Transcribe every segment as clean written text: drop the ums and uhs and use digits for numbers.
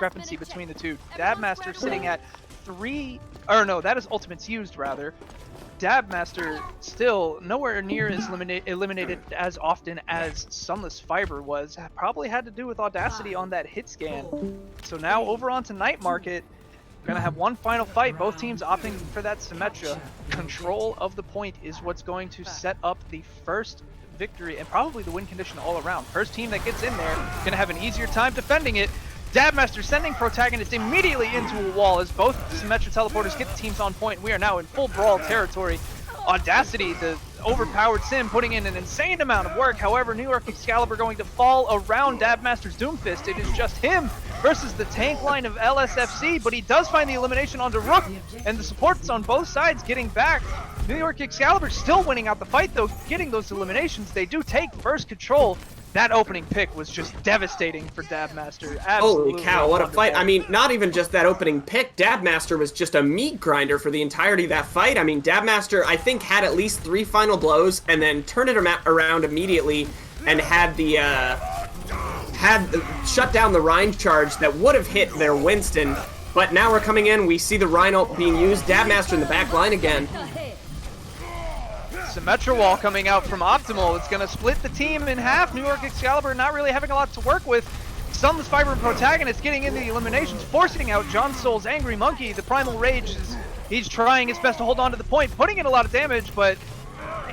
discrepancy between the two. Dabmaster sitting at 3, or no, that is ultimates used rather. Dabmaster still nowhere near as eliminated as often as Sunless Fiber was. Probably had to do with Audacity on that hit scan. So now over onto Night Market. We're gonna have one final fight. Both teams opting for that Symmetra. Control of the point is what's going to set up the first victory and probably the win condition all around. First team that gets in there gonna have an easier time defending it. Dabmaster sending Protagonist immediately into a wall as both Symmetra teleporters get the teams on point. We are now in full brawl territory. Audacity, the overpowered sim, putting in an insane amount of work. However, New York Excalibur going to fall around Dabmaster's Doomfist. It is just him versus the tank line of LSFC, but he does find the elimination onto Rook, and the supports on both sides getting back. New York Excalibur still winning out the fight, though, getting those eliminations. They do take first control. That opening pick was just devastating for Dabmaster. Absolutely. Holy cow, what a fight. I mean, not even just that opening pick. Dabmaster was just a meat grinder for the entirety of that fight. I mean, Dabmaster, I think, had at least 3 final blows and then turned it around immediately and had the shut down the Rhine charge that would have hit their Winston. But now we're coming in, we see the Rhine ult being used. Dabmaster in the back line again. Symmetra wall coming out from Optimal. It's going to split the team in half. New York Excalibur not really having a lot to work with. Sunless Fiber and Protagonist getting into the eliminations, forcing out John Soul's Angry Monkey. The Primal Rage he's trying his best to hold on to the point, putting in a lot of damage, but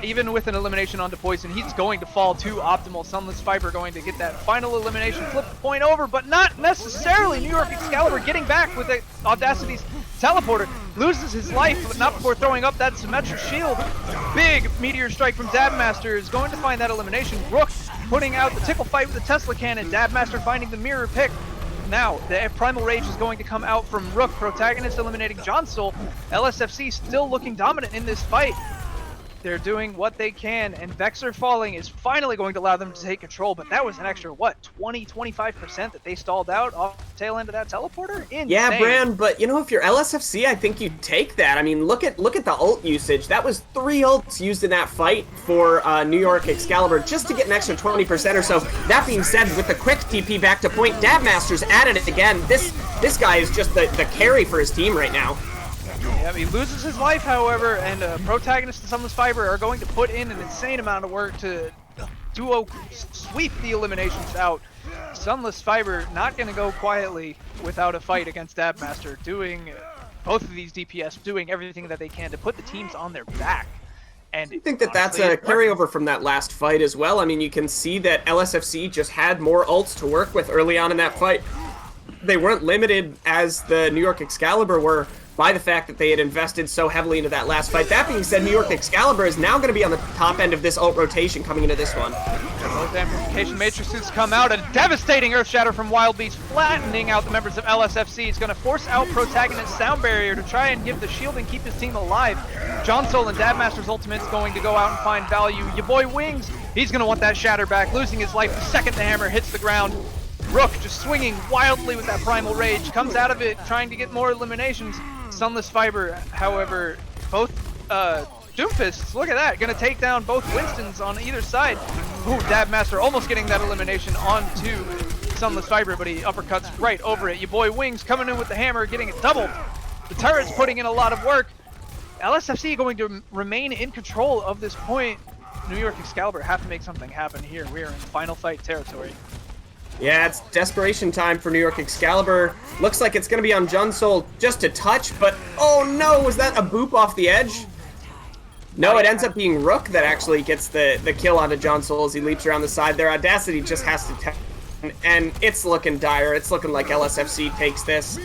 even with an elimination onto Poison, he's going to fall to Optimal. Sunless Fiber going to get that final elimination, flip the point over, but not necessarily. New York Excalibur getting back with the Audacity's teleporter, loses his life, but not before throwing up that Symmetra shield. Big Meteor Strike from Dabmaster is going to find that elimination. Rook putting out the tickle fight with the Tesla Cannon. Dabmaster finding the mirror pick. Now, the Primal Rage is going to come out from Rook. Protagonist eliminating John Soul. LSFC still looking dominant in this fight. They're doing what they can, and Vexer falling is finally going to allow them to take control, but that was an extra, what, 20-25% that they stalled out off the tail end of that teleporter? Insane. Yeah, Bran, but you know, if you're LSFC, I think you take that. I mean, look at the ult usage. That was 3 ults used in that fight for New York Excalibur just to get an extra 20% or so. That being said, with the quick TP back to point, Dabmaster's at it again. This guy is just the carry for his team right now. Yeah, he loses his life, however, and Protagonist and Sunless Fiber are going to put in an insane amount of work to duo sweep the eliminations out. Sunless Fiber not going to go quietly without a fight against Dabmaster, doing both of these DPS, doing everything that they can to put the teams on their back. And I think that's a carryover from that last fight as well. I mean, you can see that LSFC just had more ults to work with early on in that fight. They weren't limited as the New York Excalibur were by the fact that they had invested so heavily into that last fight. That being said, New York Excalibur is now going to be on the top end of this ult rotation coming into this one. Both amplification matrices come out. A devastating Earth Shatter from Wild Beast, flattening out the members of LSFC. He's going to force out Protagonist's Sound Barrier to try and give the shield and keep his team alive. John Soul and Dabmaster's ultimate is going to go out and find value. Your boy Wings, he's going to want that Shatter back, losing his life the second the hammer hits the ground. Rook just swinging wildly with that Primal Rage, comes out of it trying to get more eliminations. Sunless Fiber, however, both Doomfists, look at that, gonna take down both Winstons on either side. Ooh, Dabmaster almost getting that elimination onto Sunless Fiber, but he uppercuts right over it. Your boy Wings coming in with the hammer, getting it doubled. The turret's putting in a lot of work. LSFC going to remain in control of this point. New York Excalibur have to make something happen here. We are in final fight territory. Yeah, it's desperation time for New York Excalibur. Looks like it's going to be on John Soul just a touch, but oh no, was that a boop off the edge? No, it ends up being Rook that actually gets the kill onto John Soul as he leaps around the side there. Audacity just has to and it's looking dire. It's looking like LSFC takes this.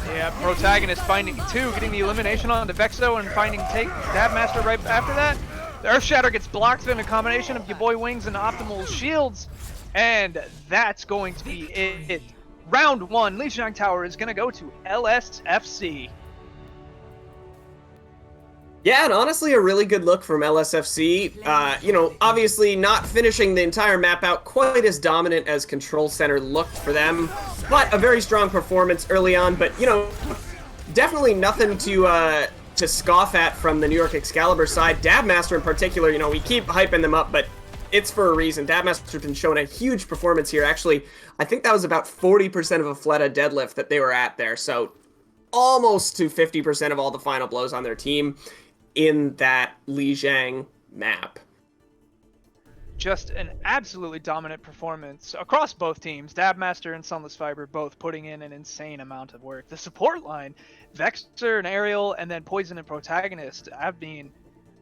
Yeah, Protagonist finding 2, getting the elimination onto Vexo and finding take Dabmaster right after that. The Earth Shatter gets blocked in a combination of your boy Wings and Optimal shields. And that's going to be it. Round 1, Lijiang Tower is going to go to LSFC. Yeah, and honestly, a really good look from LSFC. You know, obviously not finishing the entire map out quite as dominant as Control Center looked for them, but a very strong performance early on. But, you know, definitely nothing to scoff at from the New York Excalibur side. Dabmaster in particular, you know, we keep hyping them up, but it's for a reason. Dabmaster's been showing a huge performance here. Actually, I think that was about 40% of a Fleta deadlift that they were at there. So almost to 50% of all the final blows on their team in that Lijiang map. Just an absolutely dominant performance across both teams. Dabmaster and Sunless Fiber both putting in an insane amount of work. The support line, Vexer and Aerial, and then Poison and Protagonist, have been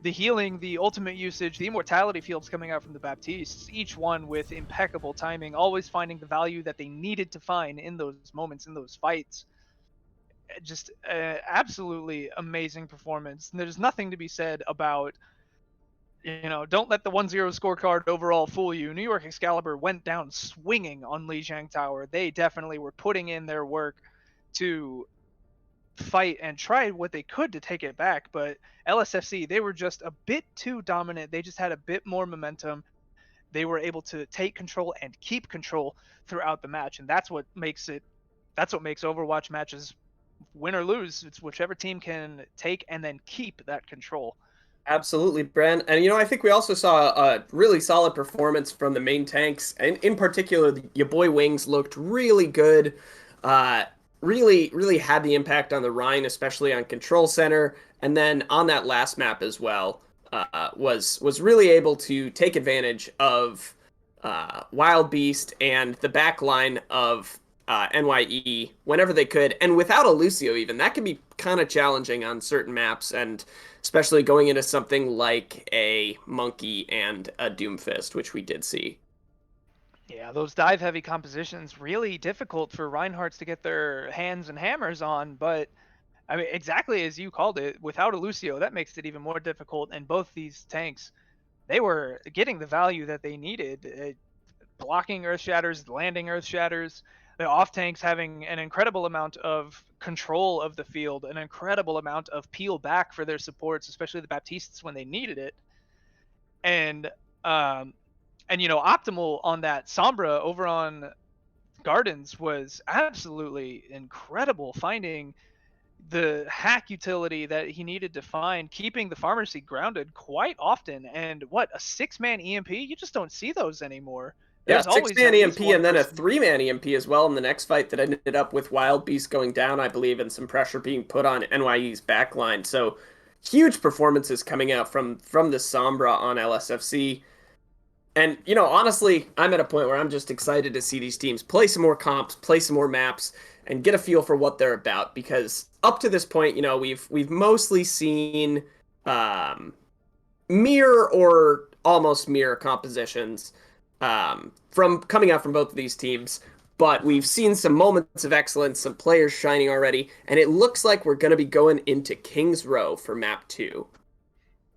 the healing, the ultimate usage, the immortality fields coming out from the Baptistes, each one with impeccable timing, always finding the value that they needed to find in those moments, in those fights. Just absolutely amazing performance. And there's nothing to be said about, don't let the 1-0 scorecard overall fool you. New York Excalibur went down swinging on Lijiang Tower. They definitely were putting in their work to fight and try what they could to take it back, but LSFC, they were just a bit too dominant. They just had a bit more momentum. They were able to take control and keep control throughout the match, and that's what makes Overwatch matches win or lose. It's whichever team can take and then keep that control. Absolutely, Bren. And, I think we also saw a really solid performance from the main tanks. And in particular, your boy Wings looked really good. Really had the impact on the Rhine, especially on Control Center. And then on that last map as well, was really able to take advantage of Wild Beast and the back line of NYE whenever they could. And without a Lucio even, that can be kind of challenging on certain maps, and especially going into something like a Monkey and a Doomfist, which we did see. Yeah, those dive-heavy compositions, really difficult for Reinhardts to get their hands and hammers on, but I mean, exactly as you called it, without a Lucio, that makes it even more difficult, and both these tanks, they were getting the value that they needed, blocking Earth Shatters, landing Earth Shatters, the off-tanks having an incredible amount of control of the field, an incredible amount of peel back for their supports, especially the Baptistes when they needed it, and Optimal on that Sombra over on Gardens was absolutely incredible, finding the hack utility that he needed to find, keeping the Pharmacy grounded quite often. And what, a 6-man EMP? You just don't see those anymore. Yeah, There's always 6-man at least EMP one and then a person. 3-man EMP as well in the next fight that ended up with Wild Beast going down, I believe, and some pressure being put on NYE's backline. So huge performances coming out from the Sombra on LSFC. And, honestly, I'm at a point where I'm just excited to see these teams play some more comps, play some more maps, and get a feel for what they're about. Because up to this point, we've mostly seen mirror or almost mirror compositions from coming out from both of these teams. But we've seen some moments of excellence, some players shining already, and it looks like we're going to be going into King's Row for map 2.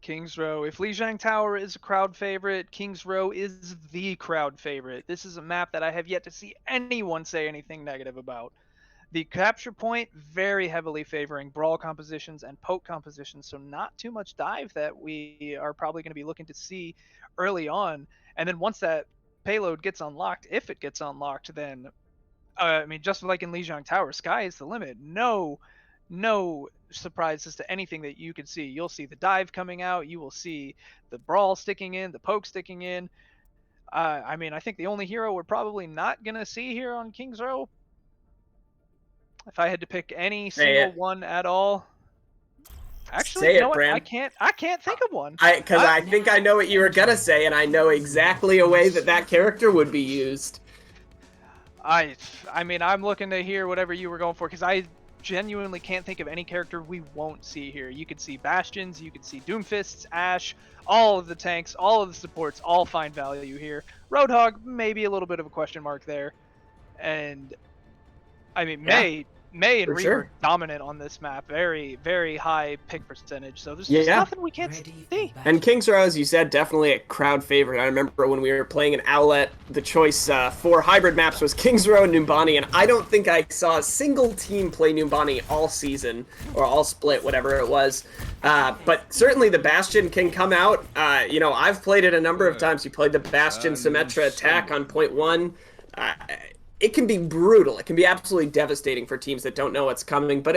King's Row. If Lijiang Tower is a crowd favorite, King's Row is the crowd favorite. This is a map that I have yet to see anyone say anything negative about. The capture point, very heavily favoring brawl compositions and poke compositions, so not too much dive that we are probably going to be looking to see early on. And then once that payload gets unlocked, if it gets unlocked, then, just like in Lijiang Tower, sky is the limit. No surprises to anything that you can see. You'll see the dive coming out, you will see the brawl sticking in, the poke sticking in. I think the only hero we're probably not going to see here on King's Row, if I had to pick any single one at all, actually, you know what? Bram. I can't think of one. Because I think I know what you were gonna say, and I know exactly a way that character would be used. I'm looking to hear whatever you were going for, because I genuinely can't think of any character we won't see here. You could see Bastions, you could see Doomfists, Ashe, all of the tanks, all of the supports, all find value here. Roadhog, maybe a little bit of a question mark there. And, May and Reaper dominant on this map. Very, very high pick percentage. So there's just nothing we can't see. And King's Row, as you said, definitely a crowd favorite. I remember when we were playing an Owlet, the choice for hybrid maps was King's Row and Numbani, and I don't think I saw a single team play Numbani all season, or all split, whatever it was. But certainly the Bastion can come out. I've played it a number of times. You played the Bastion Symmetra attack on point 1. It can be brutal. It can be absolutely devastating for teams that don't know what's coming. But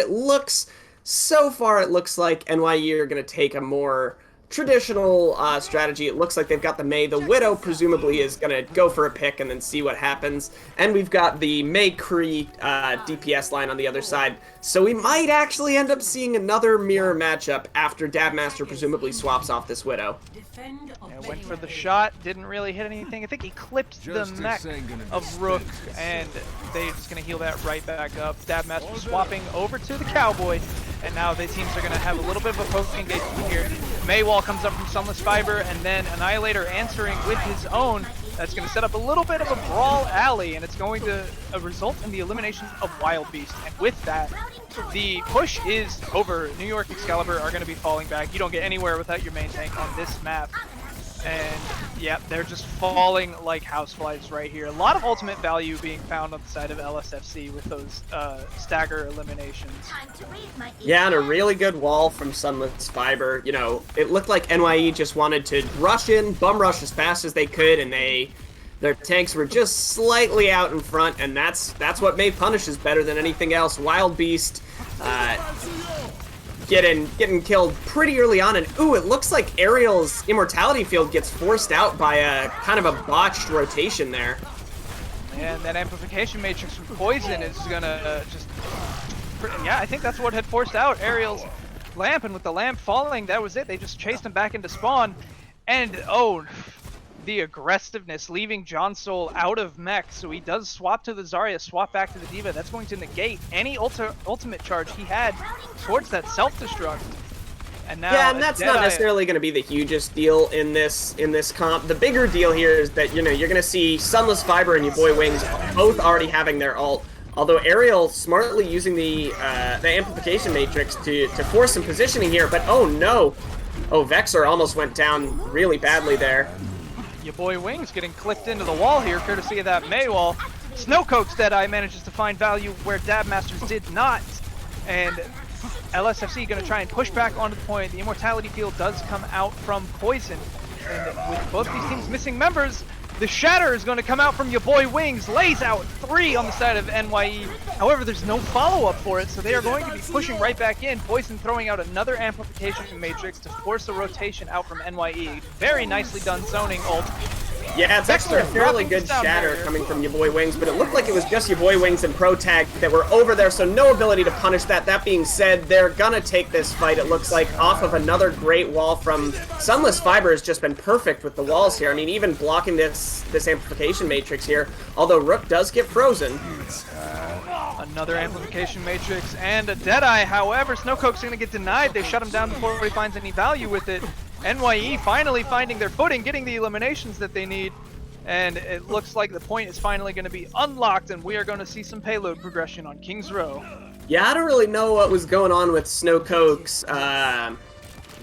so far it looks like NYE are going to take a more traditional strategy. It looks like they've got the Mei. The Widow presumably is going to go for a pick and then see what happens. And we've got the Mei Kree DPS line on the other side. So we might actually end up seeing another mirror matchup after Dabmaster presumably swaps off this Widow. Yeah, went for the shot, didn't really hit anything. I think he clipped the mech of Rook, and they're just going to heal that right back up. Dabmaster swapping over to the Cowboy, and now the teams are going to have a little bit of a poke engagement here. Maywall comes up from Sunless Fiber, and then Annihilator answering with his own. That's going to set up a little bit of a brawl alley, and it's going to result in the elimination of Wild Beast. And with that, the push is over. New York Excalibur are going to be falling back. You don't get anywhere without your main tank on this map. And yeah, they're just falling like houseflies right here. A lot of ultimate value being found on the side of LSFC with those stagger eliminations. Yeah, and a really good wall from Sunless Fiber. You know, it looked like NYE just wanted to rush in, bum rush as fast as they could, and their tanks were just slightly out in front, and that's what made punishes better than anything else. Wild Beast getting killed pretty early on, and ooh, it looks like Ariel's Immortality Field gets forced out by a kind of a botched rotation there. And that Amplification Matrix from Poison is gonna yeah, I think that's what had forced out Ariel's lamp, and with the lamp falling, that was it. They just chased him back into spawn, and oh, the aggressiveness, leaving John Soul out of mech, so he does swap to the Zarya, swap back to the D.Va. That's going to negate any ultimate charge he had towards that self-destruct. And now, yeah, and that's not necessarily going to be the hugest deal in this comp. The bigger deal here is that, you know, you're going to see Sunless Fiber and your boy Wings both already having their ult. Although Ariel smartly using the amplification matrix to force some positioning here, but oh no! Oh, Vexor almost went down really badly there. Your boy Wings getting clipped into the wall here, courtesy of that Mei wall. Snowcoke's Deadeye manages to find value where Dabmasters did not. And LSFC going to try and push back onto the point. The Immortality Field does come out from Poison. And with both these teams missing members, the Shatter is going to come out from your boy Wings. Lays out 3 on the side of NYE. However, there's no follow-up for it, so they are going to be pushing right back in. Poison throwing out another Amplification Matrix to force a rotation out from NYE. Very nicely done zoning ult. Yeah, it's actually a fairly good shatter coming from your boy Wings, but it looked like it was just your boy Wings and Pro Tag that were over there, so no ability to punish that. That being said, they're gonna take this fight, it looks like, off of another great wall from Sunless Fiber. Has just been perfect with the walls here. I mean, even blocking this amplification matrix here, although Rook does get frozen. Another amplification matrix and a Deadeye. However, Snowcoke's gonna get denied. They shut him down before he finds any value with it. NYE finally finding their footing, getting the eliminations that they need, and it looks like the point is finally going to be unlocked, and we are going to see some payload progression on King's Row. Yeah, I don't really know what was going on with Snowcoke's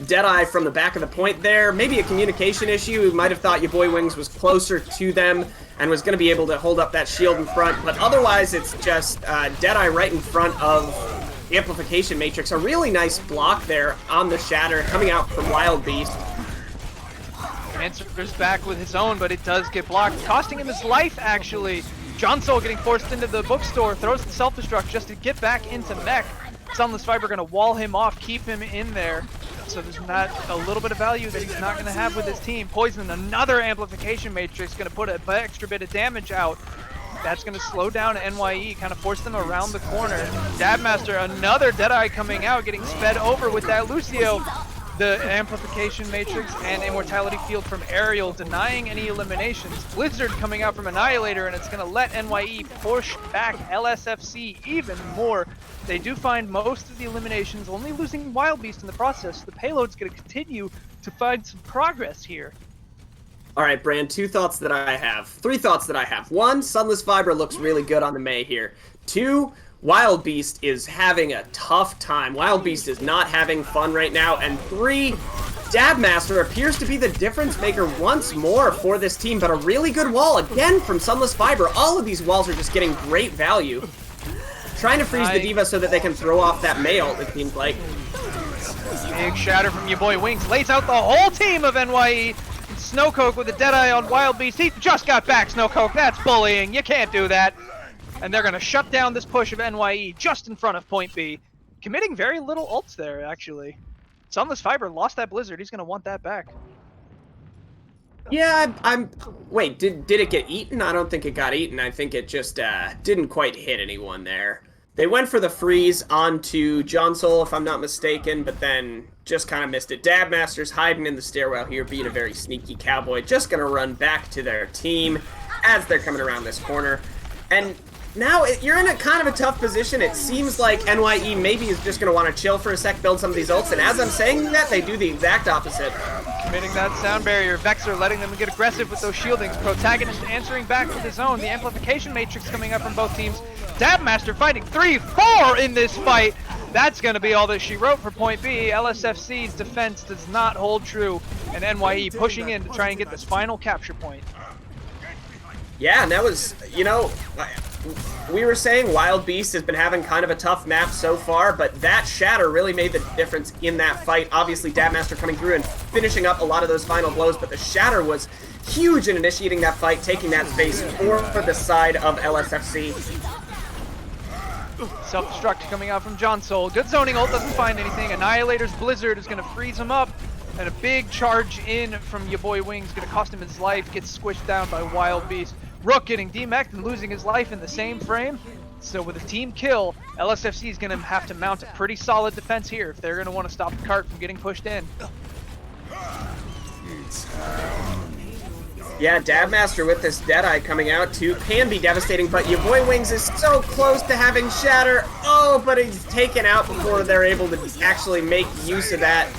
Deadeye from the back of the point there. Maybe a communication issue. We might have thought your boy Wings was closer to them and was going to be able to hold up that shield in front, but otherwise it's just Deadeye right in front of Amplification Matrix. A really nice block there on the Shatter coming out from Wild Beast. Answer's back with his own, but it does get blocked, costing him his life actually. John Soul getting forced into the bookstore, throws the self-destruct just to get back into mech. Sunless Fiber gonna wall him off, keep him in there. So there's not a little bit of value that he's not gonna have with his team. Poison, another Amplification Matrix, gonna put an extra bit of damage out. That's going to slow down NYE, kind of force them around the corner. Dabmaster, another Deadeye coming out, getting sped over with that Lucio. The Amplification Matrix and Immortality Field from Ariel, denying any eliminations. Blizzard coming out from Annihilator, and it's going to let NYE push back LSFC even more. They do find most of the eliminations, only losing Wild Beast in the process. The payload's going to continue to find some progress here. All right, Brand, 3 thoughts that I have. 1, Sunless Fiber looks really good on the Mei here. 2, Wild Beast is having a tough time. Wild Beast is not having fun right now. And 3, Dabmaster appears to be the difference maker once more for this team, but a really good wall again from Sunless Fiber. All of these walls are just getting great value. Trying to freeze the D.Va so that they can throw off that Mei ult, it seems like. Big shatter from your boy Wings, lays out the whole team of NYE. Snowcoke with a Deadeye on Wild Beast. He just got back, Snowcoke. That's bullying. You can't do that. And they're going to shut down this push of NYE just in front of Point B. Committing very little ults there, actually. Sunless Fiber lost that Blizzard. He's going to want that back. Yeah, wait, did it get eaten? I don't think it got eaten. I think it just didn't quite hit anyone there. They went for the freeze onto John Soul, if I'm not mistaken, but then just kind of missed it. Dabmaster's hiding in the stairwell here, being a very sneaky cowboy. Just going to run back to their team as they're coming around this corner. And now you're in a kind of a tough position. It seems like NYE maybe is just going to want to chill for a sec, build some of these ults, and as I'm saying that, they do the exact opposite. Committing that sound barrier. Vexor letting them get aggressive with those shieldings. Protagonist answering back with his own. The amplification matrix coming up from both teams. Dabmaster fighting 3-4 in this fight. That's going to be all that she wrote for point B. LSFC's defense does not hold true, and NYE pushing in to try and get this final capture point. Yeah, and that was, you know, we were saying Wild Beast has been having kind of a tough map so far, but that Shatter really made the difference in that fight. Obviously, Dabmaster coming through and finishing up a lot of those final blows, but the Shatter was huge in initiating that fight, taking that space for the side of LSFC. Self-destruct coming out from John Soul. Good zoning ult, doesn't find anything. Annihilator's Blizzard is going to freeze him up. And a big charge in from your boy Wings, going to cost him his life. Gets squished down by Wild Beast. Rook getting demeched and losing his life in the same frame. So with a team kill, LSFC is going to have to mount a pretty solid defense here if they're going to want to stop the cart from getting pushed in. Yeah, Dabmaster with this Deadeye coming out too can be devastating, but your boy Wings is so close to having Shatter. Oh, but he's taken out before they're able to actually make use of that.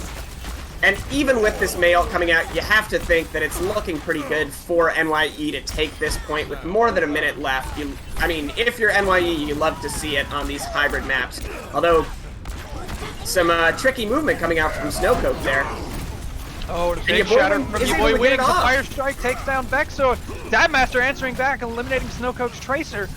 And even with this May ult coming out, you have to think that it's looking pretty good for NYE to take this point with more than a minute left. I mean, if you're NYE, you love to see it on these hybrid maps. Although, some tricky movement coming out from Snowcoke there. Oh, the big shatter from your boy Wings. The Fire Strike takes down Vexor. Dabmaster answering back and eliminating Snowcoke's Tracer.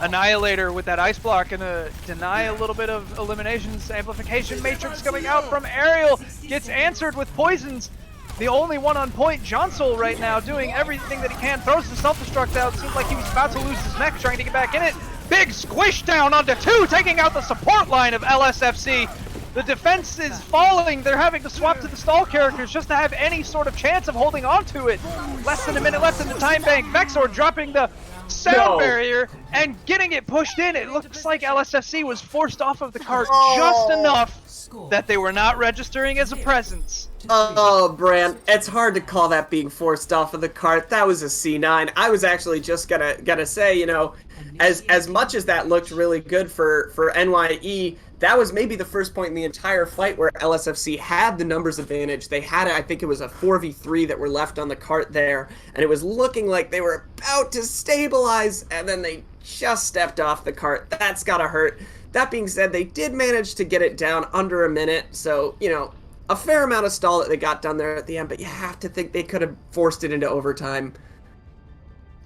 Annihilator with that ice block, gonna deny a little bit of eliminations. Amplification matrix coming out from Ariel gets answered with poisons. The only one on point, John Soul right now doing everything that he can. Throws the self-destruct out. Seems like he was about to lose his neck trying to get back in it. Big squish down onto 2, taking out the support line of LSFC. The defense is falling. They're having to swap to the stall characters just to have any sort of chance of holding on to it. Less than a minute left in the time bank. Vexor dropping the sound barrier and getting it pushed in. It looks like LSFC was forced off of the cart just enough that they were not registering as a presence. Oh, Bran, it's hard to call that being forced off of the cart. That was a C9. I was actually just gonna say, you know, as much as that looked really good for NYE, that was maybe the first point in the entire fight where LSFC had the numbers advantage. They had, I think it was a 4v3 that were left on the cart there, and it was looking like they were about to stabilize, and then they just stepped off the cart. That's gotta hurt. That being said, they did manage to get it down under a minute, so, you know, a fair amount of stall that they got done there at the end, but you have to think they could have forced it into overtime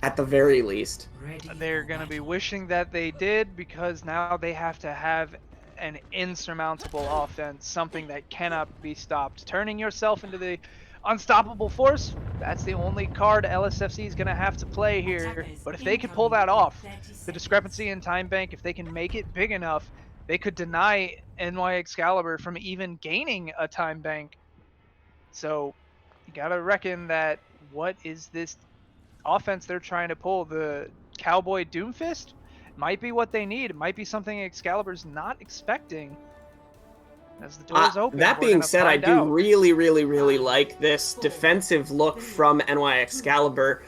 at the very least. They're going to be wishing that they did, because now they have to have an insurmountable offense, something that cannot be stopped. Turning yourself into the unstoppable force, that's the only card LSFC is going to have to play here. But if they can pull that off, the discrepancy in time bank, if they can make it big enough, they could deny NY Excalibur from even gaining a time bank. So you got to reckon that what is this offense they're trying to pull? The Cowboy Doomfist might be what they need. It might be something Excalibur's not expecting. As the doors open, that being said, I do really like this defensive look from NY Excalibur.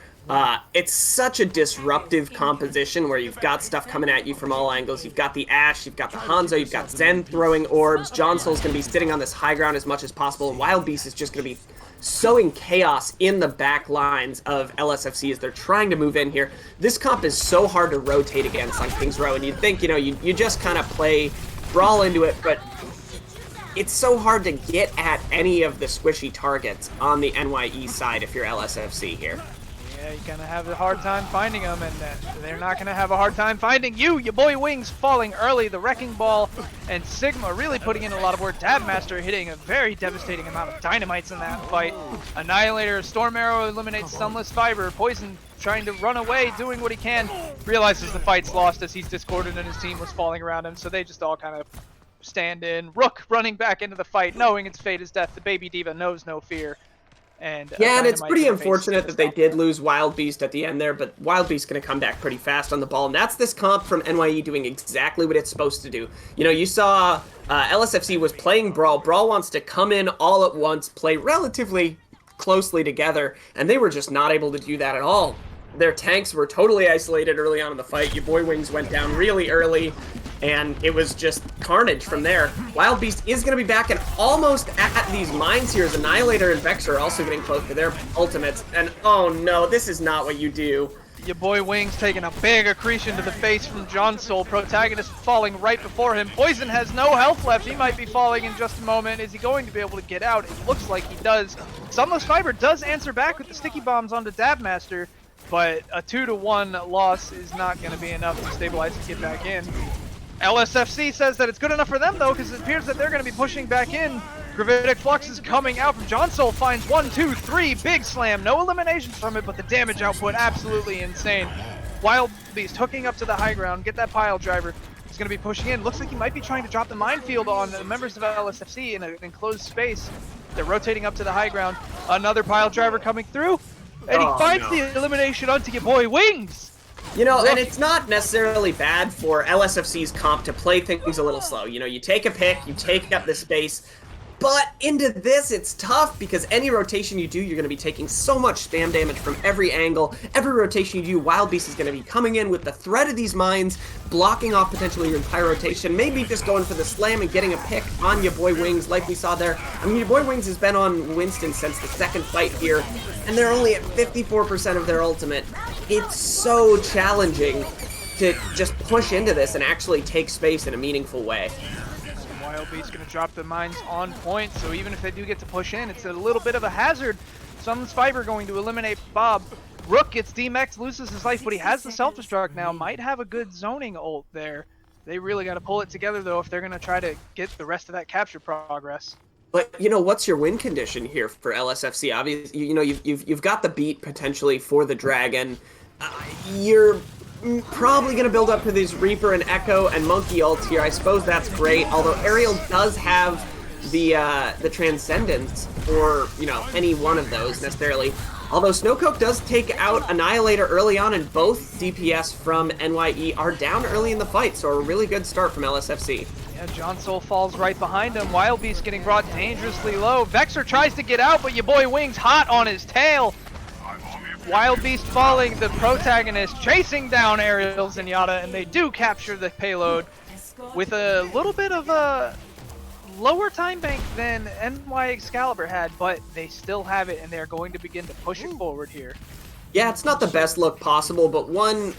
It's such a disruptive composition where you've got stuff coming at you from all angles. You've got the Ashe, you've got the Hanzo, you've got Zen throwing orbs. John Soul's going to be sitting on this high ground as much as possible, and Wild Beast is just going to be sowing chaos in the back lines of LSFC as they're trying to move in here. This comp is so hard to rotate against on Kings Row, and you'd think, you know, you just kind of play brawl into it, but it's so hard to get at any of the squishy targets on the NYE side if you're LSFC here. Yeah, you're gonna have a hard time finding them, and they're not gonna have a hard time finding you. Your boy Wings falling early, the Wrecking Ball, and Sigma really putting in a lot of work. Dabmaster hitting a very devastating amount of dynamites in that fight. Annihilator, Storm Arrow eliminates Sunless Fiber. Poison trying to run away, doing what he can. Realizes the fight's lost as he's discorded and his team was falling around him, so they just all kind of stand in. Rook running back into the fight, knowing its fate is death. The baby diva knows no fear. And yeah, and it's Dynamite pretty to the face is unfortunate gonna that they stop did that. lose Wild Beast at the end there, but Wild Beast's going to come back pretty fast on the ball, and that's this comp from NYE doing exactly what it's supposed to do. You know, you saw LSFC was playing Brawl. Brawl wants to come in all at once, play relatively closely together, and they were just not able to do that at all. Their tanks were totally isolated early on in the fight. Your boy Wings went down really early, and it was just carnage from there. Wild Beast is going to be back and almost at these mines here as Annihilator and Vex are also getting close to their ultimates. And oh no, this is not what you do. Your boy Wings taking a big accretion to the face from John Soul. Protagonist falling right before him. Poison has no health left. He might be falling in just a moment. Is he going to be able to get out? It looks like he does. Sunless Fiber does answer back with the sticky bombs onto Dabmaster, but a 2-to-1 loss is not going to be enough to stabilize and get back in. LSFC says that it's good enough for them though, because it appears that they're going to be pushing back in. Gravitic Flux is coming out from John Soul, finds 1, 2, 3, big slam. No eliminations from it, but the damage output absolutely insane. Wild Beast hooking up to the high ground, get that pile driver. He's going to be pushing in. Looks like he might be trying to drop the minefield on the members of LSFC in an enclosed space. They're rotating up to the high ground. Another pile driver coming through, and he finds the elimination onto your boy Wings. You know, and it's not necessarily bad for LSFC's comp to play things a little slow. You know, you take a pick, you take up the space, but into this, it's tough because any rotation you do, you're going to be taking so much spam damage from every angle. Every rotation you do, Wild Beast is going to be coming in with the threat of these mines, blocking off potentially your entire rotation, maybe just going for the slam and getting a pick on your boy Wings like we saw there. I mean, your boy Wings has been on Winston since the second fight here, and they're only at 54% of their ultimate. It's so challenging to just push into this and actually take space in a meaningful way. Wild Beast going to drop the mines on point, so even if they do get to push in, it's a little bit of a hazard. Sunless Fiber going to eliminate Bob. Rook gets DMX, loses his life, but he has the self-destruct now. Might have a good zoning ult there. They really got to pull it together, though, if they're going to try to get the rest of that capture progress. But you know, what's your win condition here for LSFC? Obviously, you know you've got the beat potentially for the Dragon. You're probably going to build up to these Reaper and Echo and Monkey ults here. I suppose that's great. Although Ariel does have the Transcendence for, you know, any one of those necessarily. Although Snowcoke does take out Annihilator early on, and both DPS from NYE are down early in the fight, so a really good start from LSFC. Yeah, John Soul falls right behind him. Wild Beast getting brought dangerously low. Vexer tries to get out, but your boy Wings hot on his tail. Wild Beast falling, the protagonist chasing down Ariel Zenyatta, and they do capture the payload with a little bit of a lower time bank than NY Excalibur had, but they still have it, and they're going to begin to push it forward here. Yeah, it's not the best look possible, but one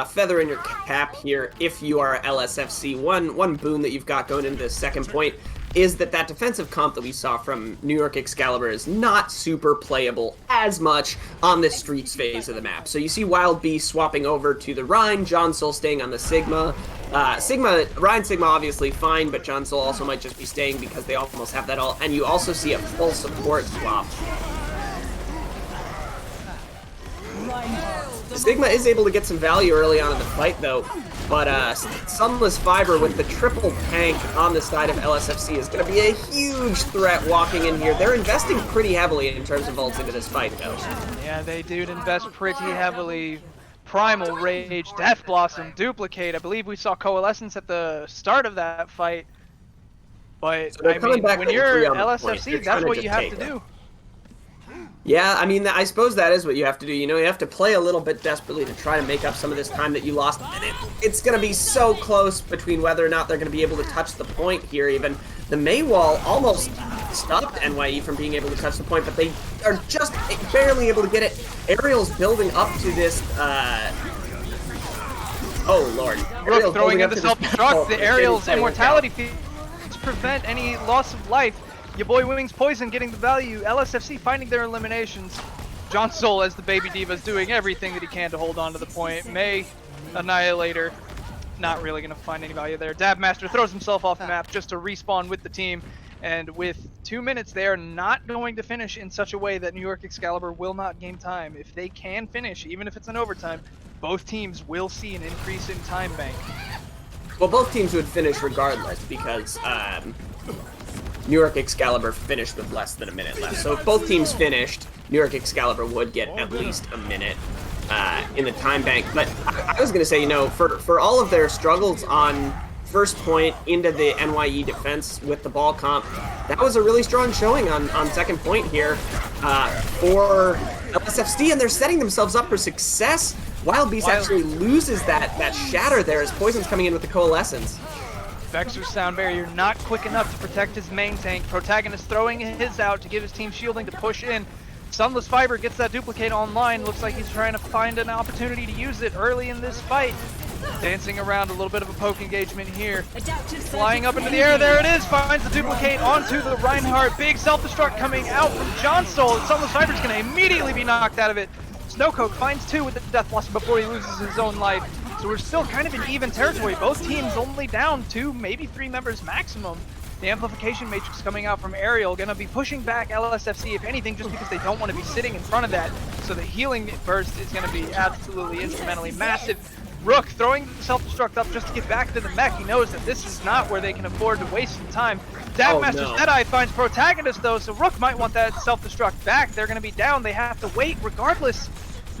feather in your cap here, if you are LSFC, one boon that you've got going into the second point is that defensive comp that we saw from New York Excalibur is not super playable as much on this Streets phase of the map. So you see Wild Beast swapping over to the Rhine, John Soul staying on the Sigma. Rhine Sigma obviously fine, but John Soul also might just be staying because they almost have that all. And you also see a full support swap. Sigma is able to get some value early on in the fight though, but Sunless Fiber with the triple tank on the side of LSFC is going to be a huge threat walking in here. They're investing pretty heavily in terms of ults into this fight though. Yeah, they do invest pretty heavily. Primal Rage, Death Blossom, Duplicate. I believe we saw Coalescence at the start of that fight. But, So I mean, when you're LSFC, LSFC, that's what you have to do. Yeah, I mean, I suppose that is what you have to do. You know, you have to play a little bit desperately to try to make up some of this time that you lost. And it's going to be so close between whether or not they're going to be able to touch the point here even. The May Wall almost stopped NYE from being able to touch the point, but they are just barely able to get it. Ariel's building up to this, oh lord. Rook throwing in the self-destruct, the Ariel's immortality feed to prevent any loss of life. Your boy Wings Poison getting the value. LSFC finding their eliminations. John Soul as the baby diva is doing everything that he can to hold on to the point. May Annihilator not really going to find any value there. Dabmaster throws himself off the map just to respawn with the team. And with 2 minutes, they are not going to finish in such a way that New York Excalibur will not gain time. If they can finish, even if it's an overtime, both teams will see an increase in time bank. Well, both teams would finish regardless because New York Excalibur finished with less than a minute left. So if both teams finished, New York Excalibur would get at least a minute in the time bank. But I was going to say, you know, for all of their struggles on first point into the NYE defense with the ball comp, that was a really strong showing on second point here for LSFC, and they're setting themselves up for success. Wild Beast actually loses that shatter there as Poison's coming in with the Coalescence. Vexer's sound barrier not quick enough to protect his main tank. Protagonist throwing his out to give his team shielding to push in. Sunless Fiber gets that duplicate online. Looks like he's trying to find an opportunity to use it early in this fight. Dancing around, a little bit of a poke engagement here. Flying up into the air, there it is! Finds the duplicate onto the Reinhardt. Big self-destruct coming out from John Soul. And Sunless Fiber's going to immediately be knocked out of it. Snowcoke finds 2 with the Death Blossom before he loses his own life. So we're still kind of in even territory. Both teams only down 2, maybe 3 members maximum. The amplification matrix coming out from Aerial, gonna be pushing back LSFC, if anything, just because they don't want to be sitting in front of that. So the healing burst is gonna be absolutely instrumentally massive. Rook throwing the self-destruct up just to get back to the mech. He knows that this is not where they can afford to waste some time. Dabmaster's Deadeye finds Protagonist though, so Rook might want that self-destruct back. They're gonna be down, they have to wait regardless.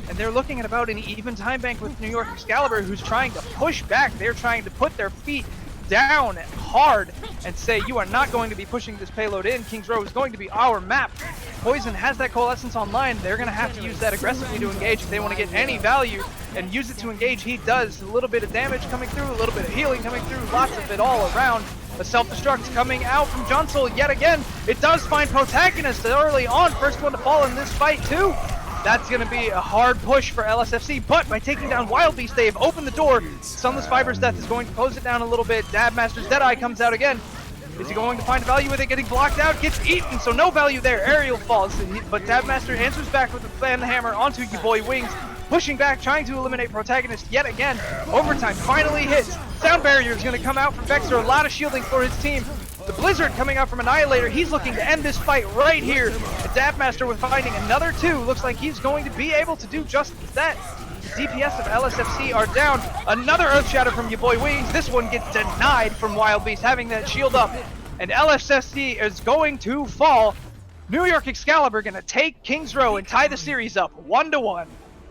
And they're looking at about an even time bank with New York Excalibur, who's trying to push back. They're trying to put their feet down hard and say, you are not going to be pushing this payload in. King's Row is going to be our map. Poison has that Coalescence online. They're going to have to use that aggressively to engage if they want to get any value, and use it to engage. He does. A little bit of damage coming through, a little bit of healing coming through, lots of it all around. A self-destruct coming out from John Soul yet again. It does find Protagonist early on. First one to fall in this fight too. That's going to be a hard push for LSFC, but by taking down Wild Beast, they have opened the door. Sunless Fiber's death is going to close it down a little bit. Dabmaster's Deadeye comes out again. Is he going to find value with it? Getting blocked out, gets eaten, so no value there. Aerial falls, but Dabmaster answers back with the fan hammer onto your boy Wings. Pushing back, trying to eliminate Protagonist yet again. Overtime finally hits. Sound barrier is going to come out from Vexer. A lot of shielding for his team. The Blizzard coming out from Annihilator. He's looking to end this fight right here. The Dabmaster with finding another 2. Looks like he's going to be able to do just that. The DPS of LSFC are down. Another Earth Shatter from your boy Wings. This one gets denied from Wild Beast, having that shield up. And LSFC is going to fall. New York Excalibur going to take King's Row and tie the series up 1-1.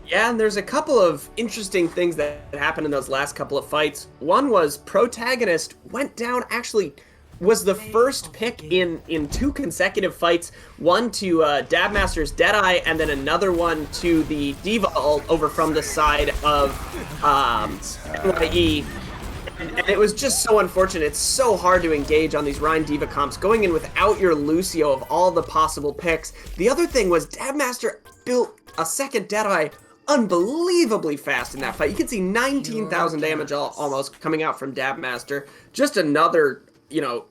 Yeah, and there's a couple of interesting things that happened in those last couple of fights. One was Protagonist went down, actually was the first pick in 2 consecutive fights. One to Dabmaster's Deadeye, and then another one to the Diva ult over from the side of NYE. And it was just so unfortunate. It's so hard to engage on these Rhine Diva comps, going in without your Lucio of all the possible picks. The other thing was Dabmaster built a second Deadeye unbelievably fast in that fight. You can see 19,000 damage almost coming out from Dabmaster. Just another, you know,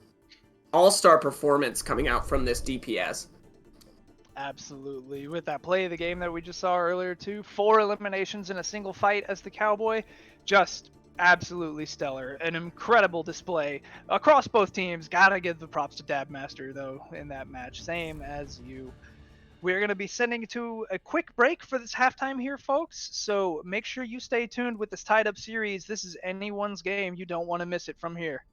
all-star performance coming out from this DPS. Absolutely. With that play of the game that we just saw earlier too, 4 eliminations in a single fight as the Cowboy, just absolutely stellar. An incredible display across both teams. Gotta give the props to Dabmaster though in that match, same as you. We're going to be sending to a quick break for this halftime here, folks, so make sure you stay tuned with this tied up series. This is anyone's game. You don't want to miss it from here.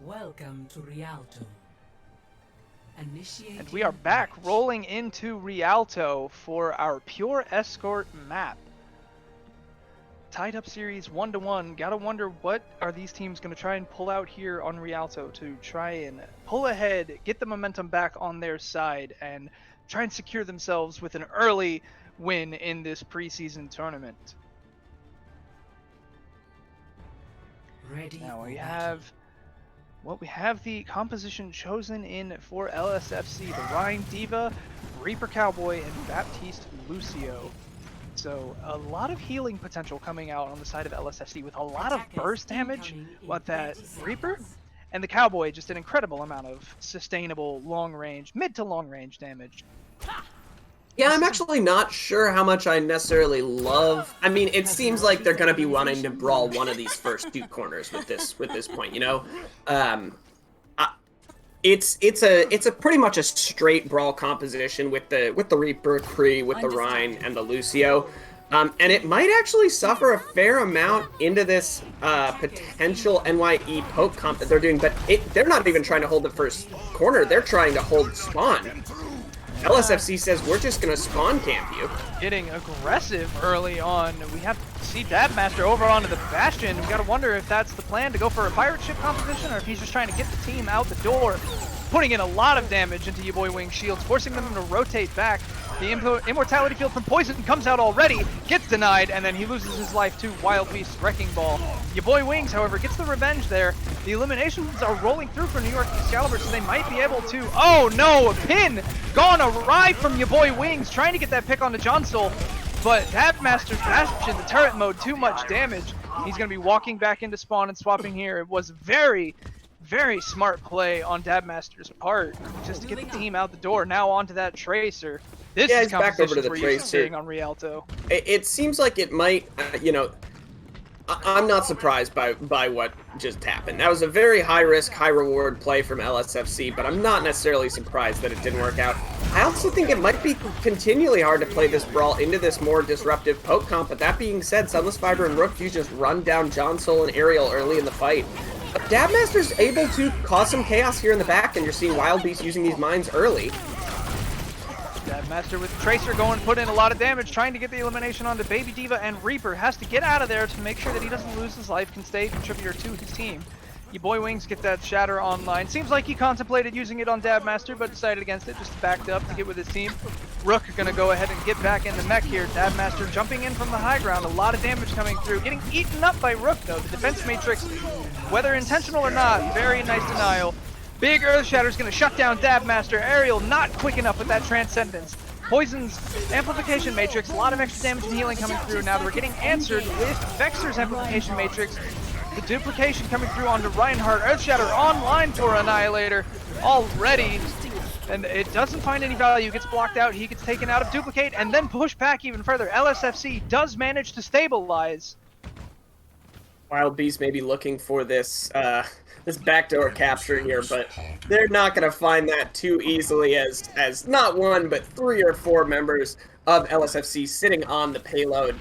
Welcome to Rialto. And we are back rolling into Rialto for our Pure Escort map. Tied up series 1-1. Gotta wonder what are these teams going to try and pull out here on Rialto to try and pull ahead, get the momentum back on their side, and try and secure themselves with an early win in this preseason tournament. Now we have the composition chosen in for LSFC: the Rhine Diva, Reaper Cowboy, and Baptiste Lucio. So a lot of healing potential coming out on the side of LSFC with a lot of burst damage with that Reaper. And the Cowboy, just an incredible amount of sustainable long range, mid to long range damage. Yeah, I'm actually not sure how much I necessarily love. I mean, it seems like they're gonna be wanting to brawl one of these first 2 corners with this point, you know. It's a pretty much a straight brawl composition with the Reaper, Kree, with the Rhine, and the Lucio. And it might actually suffer a fair amount into this potential NYE poke comp that they're doing, but they're not even trying to hold the first corner. They're trying to hold spawn. LSFC says, we're just going to spawn camp you. Getting aggressive early on. We have to see Dabmaster over onto the Bastion. We got to wonder if that's the plan, to go for a pirate ship composition, or if he's just trying to get the team out the door. Putting in a lot of damage into your boy Wing's shields, forcing them to rotate back. The immortality field from Poison comes out already, gets denied, and then he loses his life to Wild Beast's Wrecking Ball. Your boy Wings, however, gets the revenge there. The eliminations are rolling through for New York Excalibur, so they might be able to... Oh no, a pin gone awry from your boy Wings, trying to get that pick onto John Soul, but Dabmaster's Bastion, the turret mode, too much damage. He's going to be walking back into spawn and swapping here. It was very smart play on Dabmaster's part, just to get the team out the door. Now onto that Tracer. This is back over to the Tracer on Rialto. It seems like it might, you know, I'm not surprised by what just happened. That was a very high risk, high reward play from LSFC, but I'm not necessarily surprised that it didn't work out. I also think it might be continually hard to play this brawl into this more disruptive poke comp, but that being said, Sunless Fiber and Rook just run down John Soul and Ariel early in the fight. But Dabmaster's able to cause some chaos here in the back, and you're seeing Wild Beast using these mines early. Dabmaster with Tracer going, put in a lot of damage, trying to get the elimination onto Baby Diva, and Reaper has to get out of there to make sure that he doesn't lose his life, can stay a contributor to his team. Your boy Wings get that Shatter online. Seems like he contemplated using it on Dabmaster, but decided against it, just backed up to get with his team. Rook gonna go ahead and get back in the mech here. Dabmaster jumping in from the high ground, a lot of damage coming through, getting eaten up by Rook though. The defense matrix, whether intentional or not, very nice denial. Big Earth Shatter's gonna shut down Dabmaster. Ariel not quick enough with that Transcendence. Poison's Amplification Matrix, a lot of extra damage and healing coming through. Now we're getting answered with Vexer's Amplification Matrix. The duplication coming through onto Reinhardt. Earth Shatter online for Annihilator already. And it doesn't find any value, gets blocked out, he gets taken out of Duplicate, and then pushed back even further. LSFC does manage to stabilize. Wild Beast may be looking for this this backdoor capture here, but they're not going to find that too easily as not 1, but 3 or 4 members of LSFC sitting on the payload.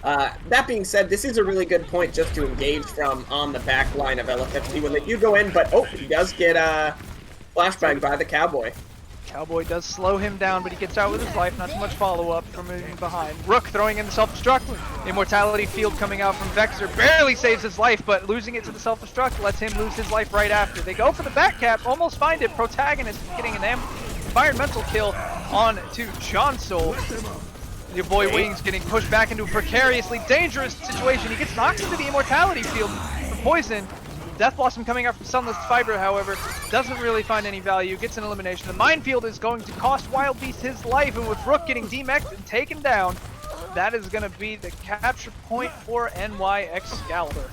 That being said, this is a really good point just to engage from on the back line of LSFC when they do go in, but he does get flashbang by the Cowboy. Cowboy does slow him down, but he gets out with his life. Not too much follow-up from moving behind. Rook throwing in the self-destruct. Immortality field coming out from Vexer. Barely saves his life, but losing it to the self-destruct lets him lose his life right after. They go for the back cap, almost find it. Protagonist getting an environmental kill on to John Soul. Your boy Wings getting pushed back into a precariously dangerous situation. He gets knocked into the immortality field for Poison. Death Blossom coming out from Sunless Fiber, however, doesn't really find any value, gets an elimination. The minefield is going to cost Wild Beast his life, and with Rook getting demexed and taken down, that is going to be the capture point for NY Excalibur.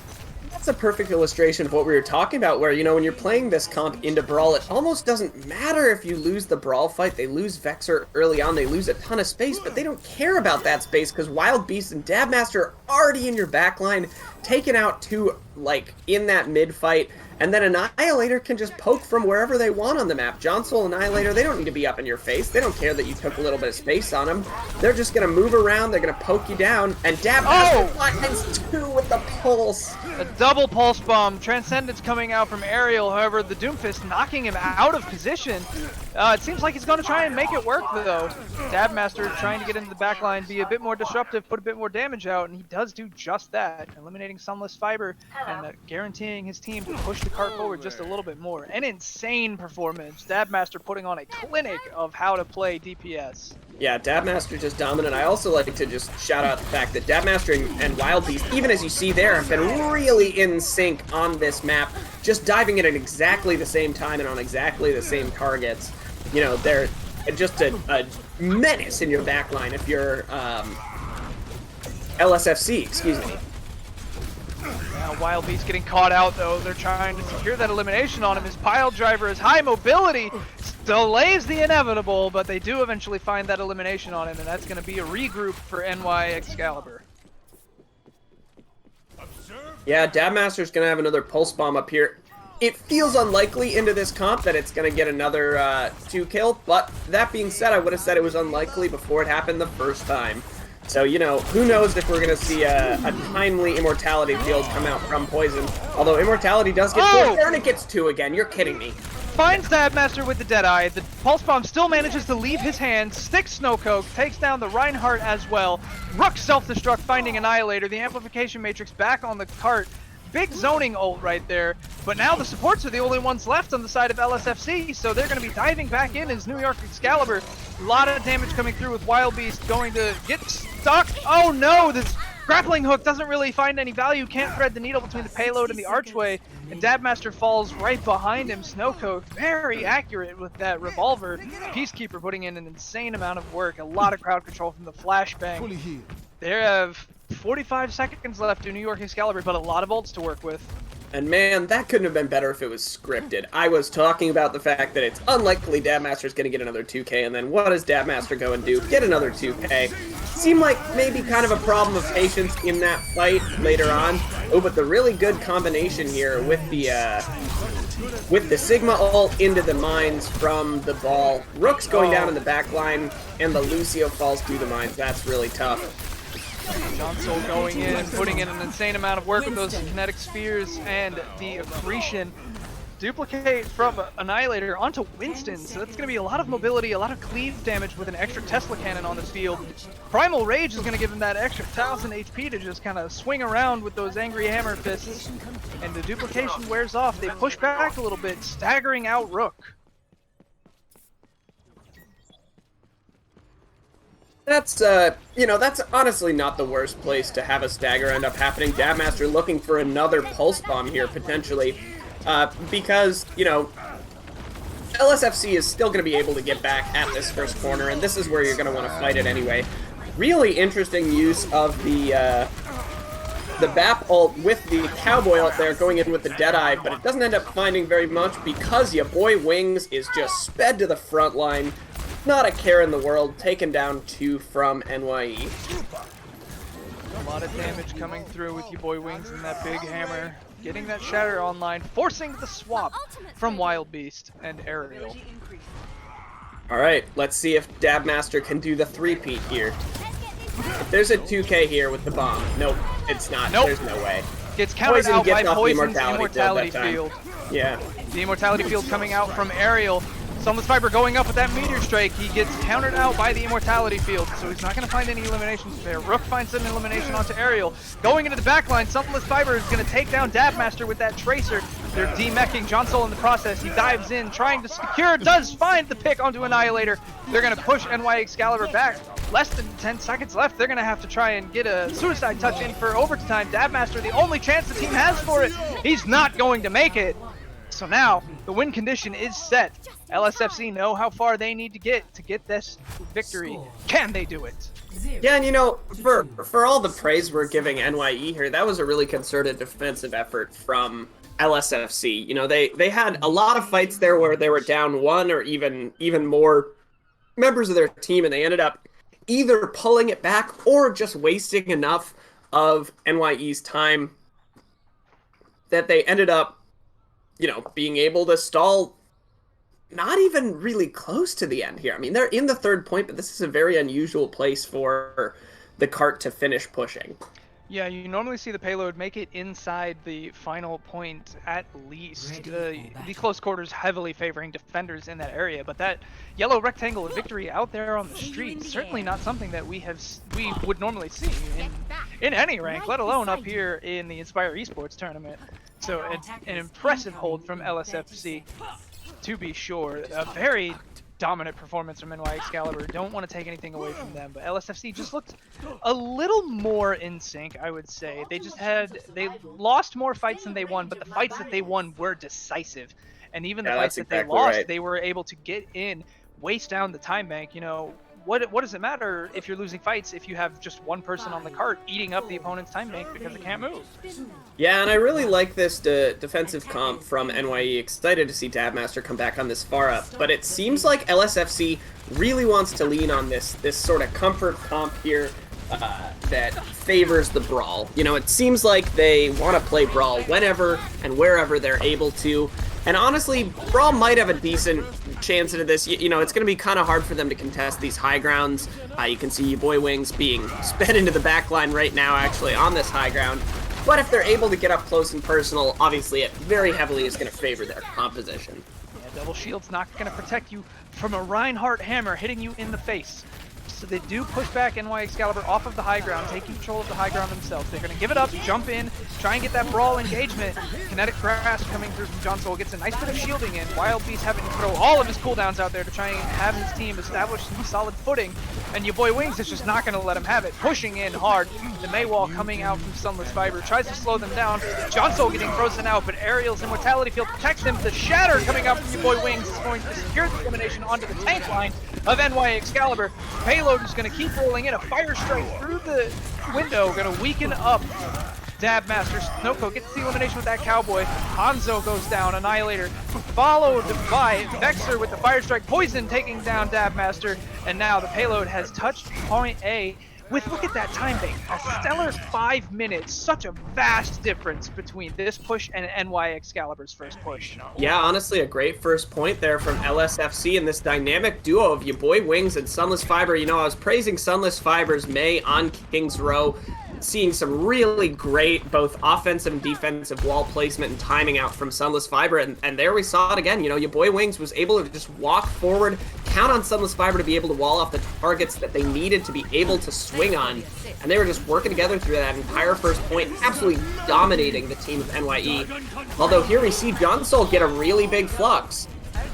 That's a perfect illustration of what we were talking about, where, you know, when you're playing this comp into Brawl, it almost doesn't matter if you lose the Brawl fight. They lose Vexer early on, they lose a ton of space, but they don't care about that space because Wild Beast and Dabmaster are already in your backline, taken out to, like, in that mid-fight, and then Annihilator can just poke from wherever they want on the map. John Soul Annihilator, they don't need to be up in your face. They don't care that you took a little bit of space on them. They're just going to move around, they're going to poke you down, and Dabmaster finds 2 with the pulse. A double pulse bomb. Transcendence coming out from Ariel, however, the Doomfist knocking him out of position. It seems like he's going to try and make it work, though. Dabmaster trying to get into the backline, be a bit more disruptive, put a bit more damage out, and he does do just that, eliminating Sunless Fiber and guaranteeing his team to push the cart forward just a little bit more. An insane performance. Dabmaster putting on a clinic of how to play DPS. Yeah, Dabmaster just dominant. I also like to just shout out the fact that Dabmaster and Wild Beast, even as you see there, have been really in sync on this map, just diving in at exactly the same time and on exactly the same targets. You know, they're just a menace in your backline if you're LSFC, excuse me. Now Wild Beast getting caught out though. They're trying to secure that elimination on him. His pile driver, his high mobility delays the inevitable, but they do eventually find that elimination on him, and that's going to be a regroup for NY Excalibur. Yeah, Dabmaster's going to have another pulse bomb up here. It feels unlikely into this comp that it's going to get another 2 kill, but that being said, I would have said it was unlikely before it happened the first time. So, you know, who knows if we're going to see a timely Immortality field come out from Poison. Although Immortality does get 4 there and it gets 2 again. You're kidding me. Finds Dabmaster with the Deadeye. The Pulse Bomb still manages to leave his hands. Sticks Snowcoke, takes down the Reinhardt as well. Rook self-destruct, finding Annihilator. The Amplification Matrix back on the cart. Big zoning ult right there, but now the supports are the only ones left on the side of LSFC, so they're going to be diving back in as New York Excalibur. A lot of damage coming through with Wild Beast going to get stuck. Oh no, this grappling hook doesn't really find any value, can't thread the needle between the payload and the archway, and Dabmaster falls right behind him. Snowcoke, very accurate with that revolver. Peacekeeper putting in an insane amount of work, a lot of crowd control from the flashbang. They have 45 seconds left to New York Excalibur, but a lot of ults to work with. And man, that couldn't have been better if it was scripted. I was talking about the fact that it's unlikely Dabmaster's going to get another 2k, and then what does Dabmaster go and do? Get another 2k. Seemed like maybe kind of a problem of patience in that fight later on. Oh, but the really good combination here with the Sigma ult into the mines from the ball. Rook's going down in the back line, and the Lucio falls through the mines. That's really tough. Console going in, putting in an insane amount of work with those kinetic spheres and the accretion. Duplicate from Annihilator onto Winston, so that's going to be a lot of mobility, a lot of cleave damage with an extra Tesla cannon on the field. Primal Rage is going to give him that extra 1000 HP to just kind of swing around with those angry hammer fists. And the duplication wears off. They push back a little bit, staggering out Rook. That's, you know, that's honestly not the worst place to have a stagger end up happening. Dabmaster looking for another pulse bomb here, potentially, because, you know, LSFC is still going to be able to get back at this first corner, and this is where you're going to want to fight it anyway. Really interesting use of the BAP ult with the Cowboy ult there, going in with the Deadeye, but it doesn't end up finding very much because your boy Wings is just sped to the front line. Not a care in the world, taken down 2 from NYE. A lot of damage coming through with your boy Wings and that big hammer. Getting that shatter online, forcing the swap from Wild Beast and Aerial. Alright, let's see if Dabmaster can do the 3-peat here. If there's a 2k here with the bomb. Nope, it's not. Nope. There's no way. Gets countered out by Poison's Immortality Immortality field. Yeah. The Immortality field coming out from Aerial. Sunless Viper going up with that Meteor Strike. He gets countered out by the Immortality field, so he's not going to find any eliminations there. Rook finds an elimination onto Aerial. Going into the backline, Sunless Viper is going to take down Dabmaster with that Tracer. They're demeching John Soul in the process. He dives in, trying to secure, does find the pick onto Annihilator. They're going to push NY Excalibur back. Less than 10 seconds left. They're going to have to try and get a suicide touch in for overtime. Dabmaster, the only chance the team has for it. He's not going to make it. So now, the win condition is set. LSFC know how far they need to get this victory. Can they do it? Yeah, and you know, for all the praise we're giving NYE here, that was a really concerted defensive effort from LSFC. You know, they had a lot of fights there where they were down 1 or even more members of their team, and they ended up either pulling it back or just wasting enough of NYE's time that they ended up, you know, being able to stall not even really close to the end here. I mean, they're in the 3rd point, but this is a very unusual place for the cart to finish pushing. Yeah, you normally see the payload make it inside the final point at least. The close quarters heavily favoring defenders in that area, but that yellow rectangle of victory out there on the street is certainly not something that we would normally see in any rank, let alone up here in the Inspire Esports tournament. So an impressive hold from LSFC, to be sure. A very dominant performance from NY Excalibur. Don't want to take anything away from them, but LSFC just looked a little more in sync, I would say. They lost more fights than they won, but the fights that they won were decisive. And even the fights that they lost, they were able to get in, waste down the time bank. You know, what does it matter if you're losing fights if you have just one person on the cart eating up the opponent's time bank because it can't move? Yeah, and I really like this defensive comp from NYE. Excited to see Dabmaster come back on this far up, but it seems like LSFC really wants to lean on this sort of comfort comp here that favors the brawl. You know, it seems like they want to play brawl whenever and wherever they're able to. And honestly, brawl might have a decent chance into this. You know, it's going to be kind of hard for them to contest these high grounds. You can see your boy Wings being sped into the back line right now, actually, on this high ground. But if they're able to get up close and personal, obviously it very heavily is going to favor their composition. Yeah, double shield's not going to protect you from a Reinhardt hammer hitting you in the face. So they do push back NY Excalibur off of the high ground, taking control of the high ground themselves. They're going to give it up, jump in, try and get that brawl engagement. Kinetic Grasp coming through from John Soul gets a nice bit of shielding in. Wild Beast having to throw all of his cooldowns out there to try and have his team establish some solid footing. And your boy Wings is just not going to let him have it. Pushing in hard. The Maywall coming out from Sunless Fiber tries to slow them down. John Soul getting frozen out, but Ariel's Immortality Field protects him. The Shatter coming out from your boy Wings is going to secure the elimination onto the tank line of NY Excalibur. Payload is going to keep rolling in. A Fire Strike through the window, going to weaken up Dabmaster. Snowco gets the elimination with that Cowboy. Hanzo goes down. Annihilator followed by Vexer with the Fire Strike. Poison taking down Dabmaster. And now the payload has touched point A with, look at that time bank, a stellar 5 minutes. Such a vast difference between this push and NY Excalibur's first push. Yeah, honestly, a great first point there from LSFC and this dynamic duo of your boy Wings and Sunless Fiber. You know, I was praising Sunless Fiber's May on King's Row, seeing some really great both offensive and defensive wall placement and timing out from Sunless Fiber, and there we saw it again. You know, your boy Wings was able to just walk forward, count on Sunless Fiber to be able to wall off the targets that they needed to be able to swing on, and they were just working together through that entire first point, absolutely dominating the team of NYE. Although here we see John Soul get a really big flux.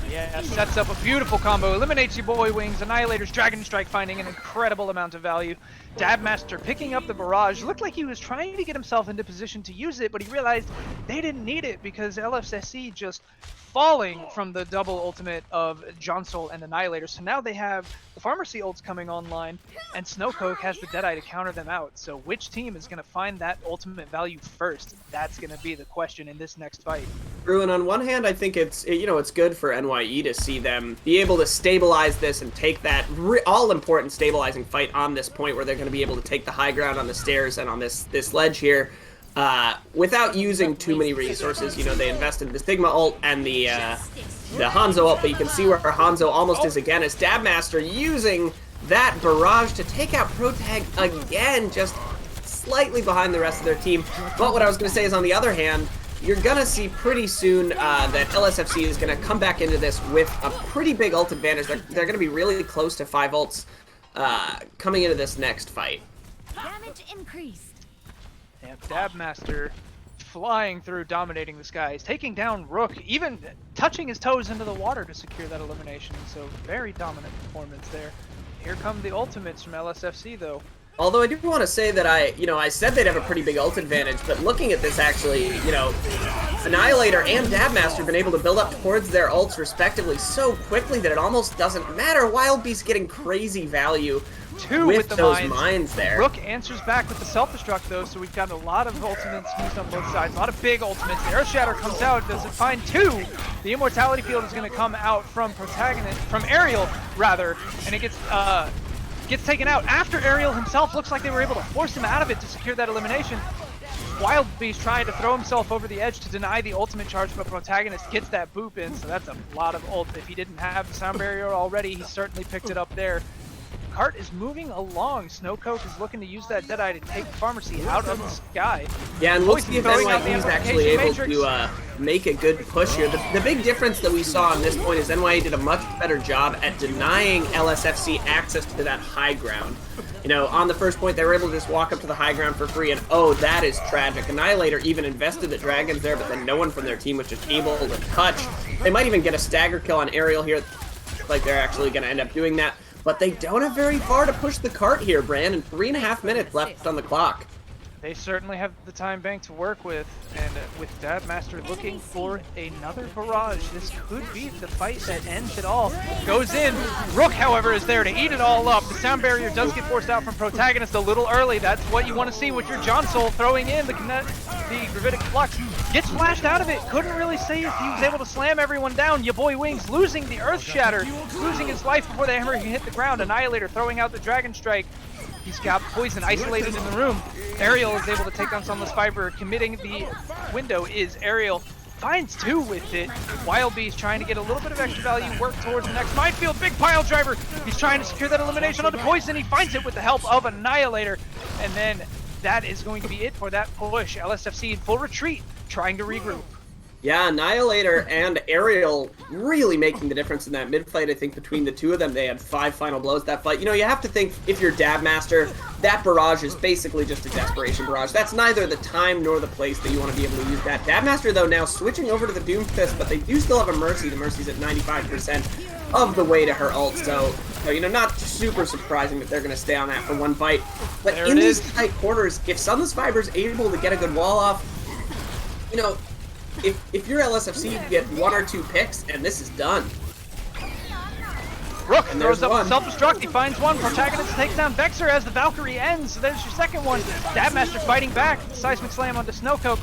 Yeah, sets up a beautiful combo, eliminates your boy Wings, Annihilator's Dragon Strike finding an incredible amount of value. Dabmaster picking up the barrage, looked like he was trying to get himself into position to use it, but he realized they didn't need it because LSFC just falling from the double ultimate of John Soul and Annihilator. So now they have the Pharmacy ults coming online, and Snowcoke has the Deadeye to counter them out. So which team is going to find that ultimate value first? That's going to be the question in this next fight. True, and on one hand, I think it's good for NYE to see them be able to stabilize this and take that all-important stabilizing fight on this point where they're going to be able to take the high ground on the stairs and on this ledge here without using too many resources. You know, they invested in the Sigma ult and the Hanzo ult, but you can see where Hanzo almost is again as Dabmaster using that barrage to take out Protag again, just slightly behind the rest of their team. But what I was going to say is, on the other hand, you're going to see pretty soon that LSFC is going to come back into this with a pretty big ult advantage. They're going to be really close to 5 ults coming into this next fight. Damage increased. Yeah, Dabmaster flying through, dominating the skies, taking down Rook, even touching his toes into the water to secure that elimination. So very dominant performance there. Here come the ultimates from LSFC though. Although I do want to say that I said they'd have a pretty big ult advantage, but looking at this actually, you know, Annihilator and Dabmaster have been able to build up towards their ults respectively so quickly that it almost doesn't matter. Wild Beast getting crazy value with the those mines there. Rook answers back with the self-destruct though, so we've got a lot of ultimates used on both sides. A lot of big ultimates. The Earth Shatter comes out. Does it find 2? The Immortality Field is going to come out from Ariel rather, and it gets taken out after Ariel himself. Looks like they were able to force him out of it to secure that elimination. Wild Beast trying to throw himself over the edge to deny the ultimate charge, but Protagonist gets that boop in, so that's a lot of ult. If he didn't have the sound barrier already, he certainly picked it up there. Cart is moving along. Snowcoke is looking to use that Deadeye to take Pharmacy out of the sky. Yeah, and we'll see if NYE is actually able to make a good push here. The big difference that we saw on this point is NYE did a much better job at denying LSFC access to that high ground. You know, on the first point, they were able to just walk up to the high ground for free, and oh, that is tragic. Annihilator even invested the dragons there, but then no one from their team was just able to touch. They might even get a stagger kill on Ariel here. Like they're actually going to end up doing that. But they don't have very far to push the cart here, Brandon. 3.5 minutes left on the clock. They certainly have the time bank to work with, and with Dabmaster looking for another barrage, this could be the fight that ends it all. Goes in. Rook, however, is there to eat it all up. The sound barrier does get forced out from Protagonist a little early. That's what you want to see with your John Soul throwing in the Gravitic Flux. Gets flashed out of it. Couldn't really see if he was able to slam everyone down. Your boy Wings losing the Earth Shatter, losing his life before the hammer can hit the ground. Annihilator throwing out the Dragon Strike. He's got Poison isolated in the room. Ariel is able to take down Sunless Fiber. Committing the window is Ariel. Finds 2 with it. Wild Beast trying to get a little bit of extra value, work towards the next minefield. Big pile driver. He's trying to secure that elimination onto Poison. He finds it with the help of Annihilator. And then that is going to be it for that push. LSFC in full retreat, trying to regroup. Yeah, Annihilator and Ariel really making the difference in that mid fight. I think between the two of them, they had 5 final blows that fight. You know, you have to think, if you're Dabmaster, that barrage is basically just a desperation barrage. That's neither the time nor the place that you want to be able to use that. Dabmaster, though, now switching over to the Doomfist, but they do still have a Mercy. The Mercy's at 95% of the way to her ult, so you know, not super surprising that they're going to stay on that for one fight. But in these tight quarters, if Sunless Fiber's able to get a good wall off, you know, if you're LSFC, you get 1 or 2 picks, and this is done. Rook throws up self-destruct, he finds one, Protagonist takes down Vexer as the Valkyrie ends, so there's your second one. Dabmaster fighting back, Seismic Slam onto Snowcoke.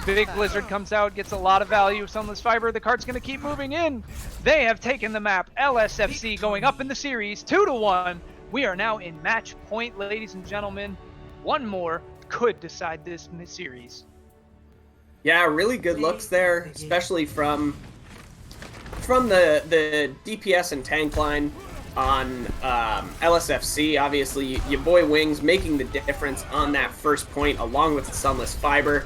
Big Blizzard comes out, gets a lot of value, Sunless Fiber, the card's gonna keep moving in. They have taken the map, LSFC going up in the series, 2-1. We are now in match point, ladies and gentlemen. One more could decide this series. Yeah, really good looks there, especially from the DPS and tank line on LSFC. Obviously, your boy Wings making the difference on that first point, along with Sunless Fiber.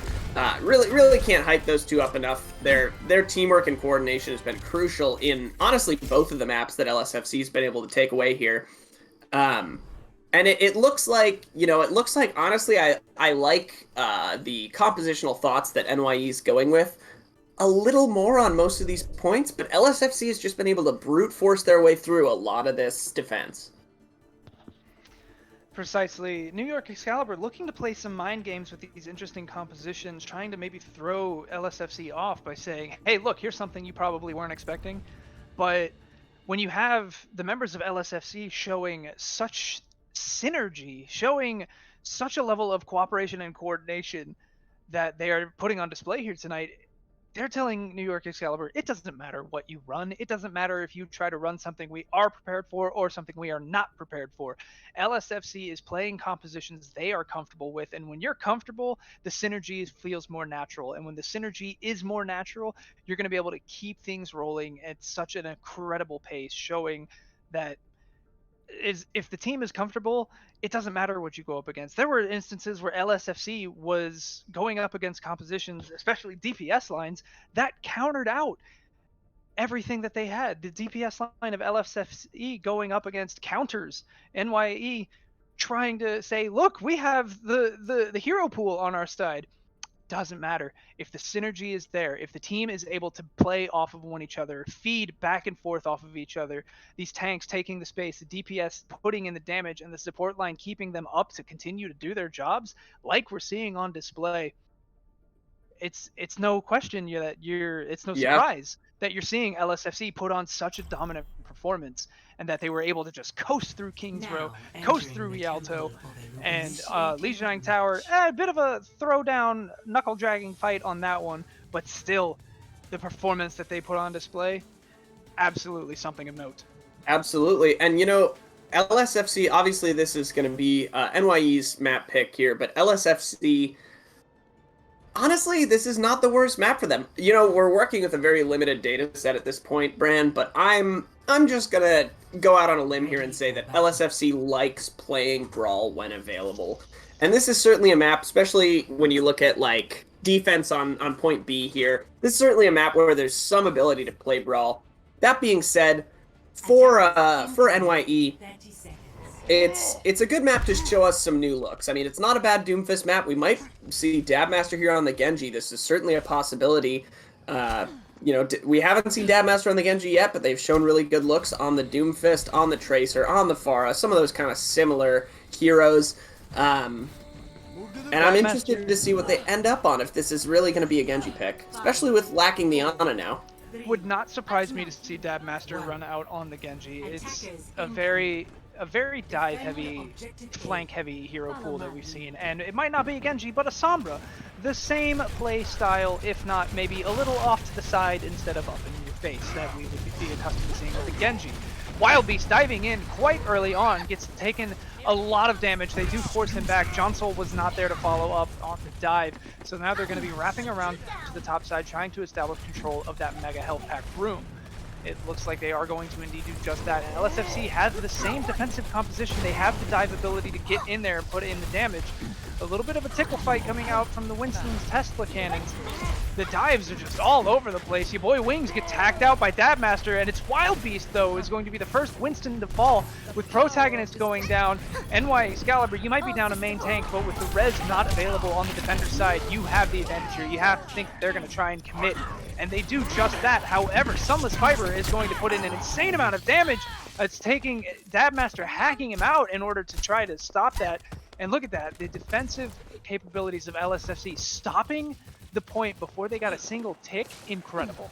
Really can't hype those two up enough. Their teamwork and coordination has been crucial in, honestly, both of the maps that LSFC has been able to take away here. And it looks like, you know, honestly, I like the compositional thoughts that NYE's going with a little more on most of these points, but LSFC has just been able to brute force their way through a lot of this defense. Precisely. New York Excalibur looking to play some mind games with these interesting compositions, trying to maybe throw LSFC off by saying, hey, look, here's something you probably weren't expecting. But when you have the members of LSFC showing such synergy, showing such a level of cooperation and coordination that they are putting on display here tonight, they're telling New York Excalibur, it doesn't matter what you run. It doesn't matter if you try to run something we are prepared for or something we are not prepared for. LSFC is playing compositions they are comfortable with, and when you're comfortable, the synergy feels more natural. And when the synergy is more natural, you're going to be able to keep things rolling at such an incredible pace, showing that if the team is comfortable, it doesn't matter what you go up against. There were instances where LSFC was going up against compositions, especially DPS lines, that countered out everything that they had. The DPS line of LSFC going up against counters, NYE trying to say, look, we have the hero pool on our side. Doesn't matter. If the synergy is there, if the team is able to play off of one each other, feed back and forth off of each other, these tanks taking the space, the DPS putting in the damage, and the support line keeping them up to continue to do their jobs, like we're seeing on display, it's no question it's no surprise that you're seeing LSFC put on such a dominant performance, and that they were able to just coast through Kings Row, coast through Rialto, and Legionine Tower. A bit of a throwdown, knuckle-dragging fight on that one, but still, the performance that they put on display, absolutely something of note. Absolutely, and you know, LSFC, obviously this is going to be NYE's map pick here, but LSFC, honestly, this is not the worst map for them. You know, we're working with a very limited data set at this point, Bran, but I'm just gonna go out on a limb here and say that LSFC likes playing Brawl when available. And this is certainly a map, especially when you look at, like, defense on point B here. This is certainly a map where there's some ability to play Brawl. That being said, for NYE, it's a good map to show us some new looks. I mean, it's not a bad Doomfist map. We might see Dabmaster here on the Genji. This is certainly a possibility. You know, we haven't seen Dabmaster on the Genji yet, but they've shown really good looks on the Doomfist, on the Tracer, on the Pharah, some of those kind of similar heroes. And I'm interested to see what they end up on, if this is really going to be a Genji pick, especially with lacking the Ana now. Would not surprise me to see Dabmaster run out on the Genji. It's a very dive-heavy, flank-heavy hero pool that we've seen, and it might not be a Genji, but a Sombra. The same play style, if not maybe a little off to the side instead of up in your face that we would be accustomed to seeing with the Genji. Wild Beast diving in quite early on, gets taken a lot of damage. They do force him back. Jonsol was not there to follow up on the dive, so now they're going to be wrapping around to the top side, trying to establish control of that mega health pack room. It looks like they are going to indeed do just that. LSFC has the same defensive composition. They have the dive ability to get in there and put in the damage. A little bit of a tickle fight coming out from the Winston's Tesla cannons. The dives are just all over the place. Your boy Wings get tagged out by Dabmaster, and it's Wild Beast, though, is going to be the first Winston to fall. With Protagonist going down, NY Excalibur, you might be down a main tank, but with the res not available on the defender side, you have the advantage here. You have to think they're going to try and commit, and they do just that. However, Sunless Fiber is going to put in an insane amount of damage. It's taking Dabmaster hacking him out in order to try to stop that. And look at that, the defensive capabilities of LSFC stopping the point before they got a single tick, incredible.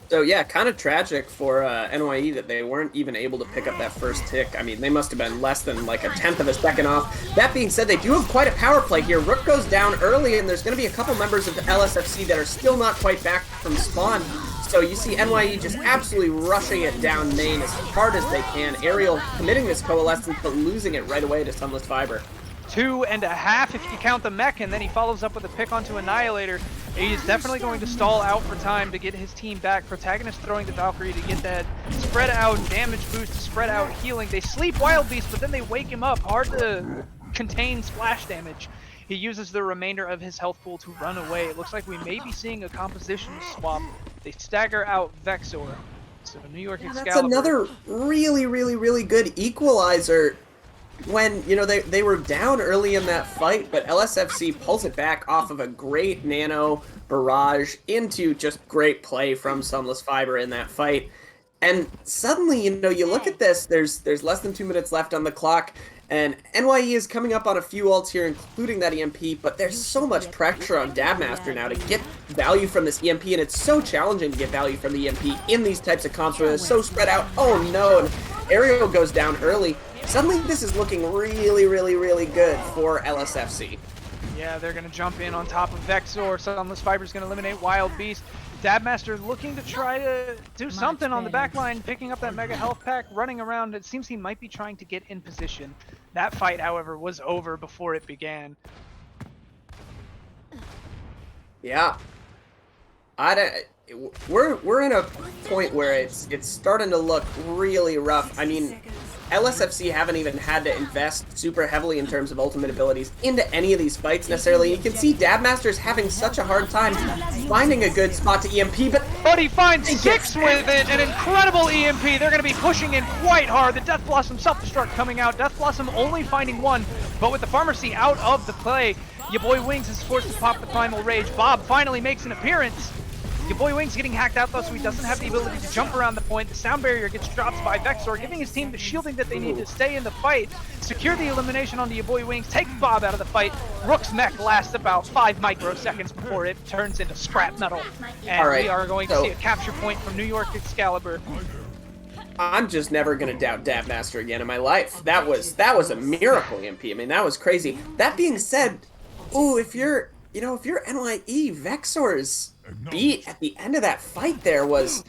So yeah, kind of tragic for NYE that they weren't even able to pick up that first tick. I mean, they must have been less than like a tenth of a second off. That being said, they do have quite a power play here. Rook goes down early, and there's going to be a couple members of the LSFC that are still not quite back from spawn. So you see NYE just absolutely rushing it down main as hard as they can. Aerial committing this coalescence, but losing it right away to Sunless Fiber. 2.5 if you count the mech, and then he follows up with a pick onto Annihilator. He's definitely going to stall out for time to get his team back. Protagonist throwing the Valkyrie to get that spread out damage boost, spread out healing. They sleep Wild Beast, but then they wake him up. Hard to contain splash damage. He uses the remainder of his health pool to run away. It looks like we may be seeing a composition swap. They stagger out Vexor. So New York Excalibur. That's another really good equalizer. When, you know, they were down early in that fight, but LSFC pulls it back off of a great nano barrage into just great play from Sunless Fiber in that fight. And suddenly, you know, you look at this, there's less than 2 minutes left on the clock, and NYE is coming up on a few ults here, including that EMP, but there's so much pressure on Dabmaster now to get value from this EMP, and it's so challenging to get value from the EMP in these types of comps where it's so spread out. Oh no, and Aerial goes down early. Suddenly this is looking really good for LSFC. Yeah, they're going to jump in on top of Vexor. Sunless Fiber's going to eliminate Wild Beast. Dabmaster looking to try to do something on the back line, picking up that mega health pack, running around. It seems he might be trying to get in position. That fight, however, was over before it began. Yeah. We're in a point where it's starting to look really rough. I mean, LSFC haven't even had to invest super heavily in terms of ultimate abilities into any of these fights necessarily. You can see Dabmaster's having such a hard time finding a good spot to EMP, but he finds 6 with it, an incredible EMP. They're going to be pushing in quite hard. The Death Blossom self-destruct coming out. Death Blossom only finding 1, but with the Pharmacy out of the play, your boy Wings is forced to pop the Primal Rage. Bob finally makes an appearance. Your boy Wings getting hacked out though, so he doesn't have the ability to jump around the point. The sound barrier gets dropped by Vexor, giving his team the shielding that they need to stay in the fight. Secure the elimination onto your boy Wings, take Bob out of the fight. Rook's mech lasts about 5 microseconds before it turns into scrap metal. And we are going to see a capture point from New York Excalibur. I'm just never gonna doubt Dabmaster again in my life. That was a miracle EMP. I mean, that was crazy. That being said, ooh, if you're NYE, Vexor's beat at the end of that fight there was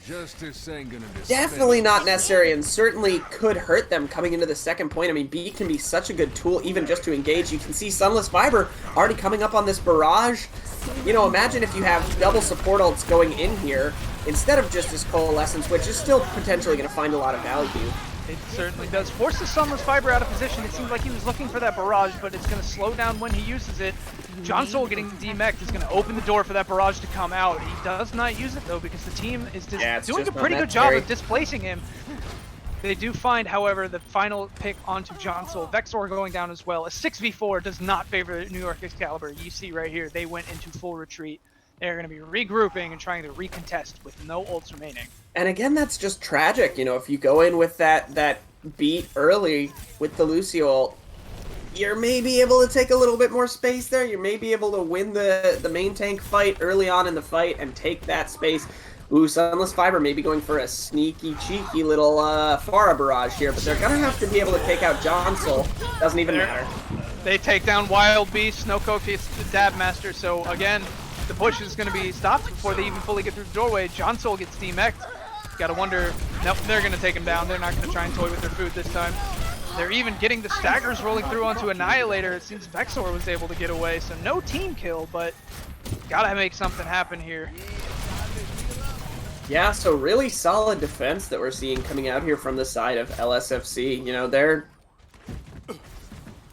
definitely not necessary and certainly could hurt them coming into the second point. I mean, beat can be such a good tool even just to engage. You can see Sunless Fiber already coming up on this barrage. You know, imagine if you have double support ults going in here instead of just this Coalescence, which is still potentially going to find a lot of value. It certainly does. Forces Sunless Fiber out of position. It seems like he was looking for that barrage, but it's going to slow down when he uses it. Jonsol getting demeched is going to open the door for that barrage to come out. He does not use it, though, because the team is doing a pretty good job of displacing him. They do find, however, the final pick onto Jonsol. Vexor going down as well. A 6v4 does not favor New York Excalibur. You see right here, they went into full retreat. They're going to be regrouping and trying to recontest with no ults remaining. And again, that's just tragic. You know, if you go in with that beat early with the Lucio ult, you're maybe able to take a little bit more space there. You're maybe able to win the main tank fight early on in the fight and take that space. Ooh, Sunless Fiber maybe going for a sneaky, cheeky little Pharah barrage here, but they're going to have to be able to take out John Soul. Doesn't even matter. They take down Wild Beast, Snowcoke hits the Dab Master, so again, the push is going to be stopped before they even fully get through the doorway. John Soul gets demeched. Gotta wonder, nope, they're going to take him down. They're not going to try and toy with their food this time. They're even getting the staggers rolling through onto Annihilator. It seems Vexor was able to get away, so no team kill, but gotta make something happen here. Yeah, so really solid defense that we're seeing coming out here from the side of LSFC. You know,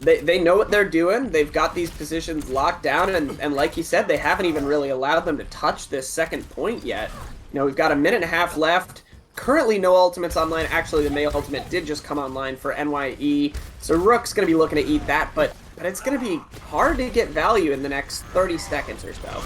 they know what they're doing. They've got these positions locked down, and like you said, they haven't even really allowed them to touch this second point yet. You know, we've got a minute and a half left. Currently no ultimates online. Actually, the May ultimate did just come online for NYE, so Rook's going to be looking to eat that, but it's going to be hard to get value in the next 30 seconds or so.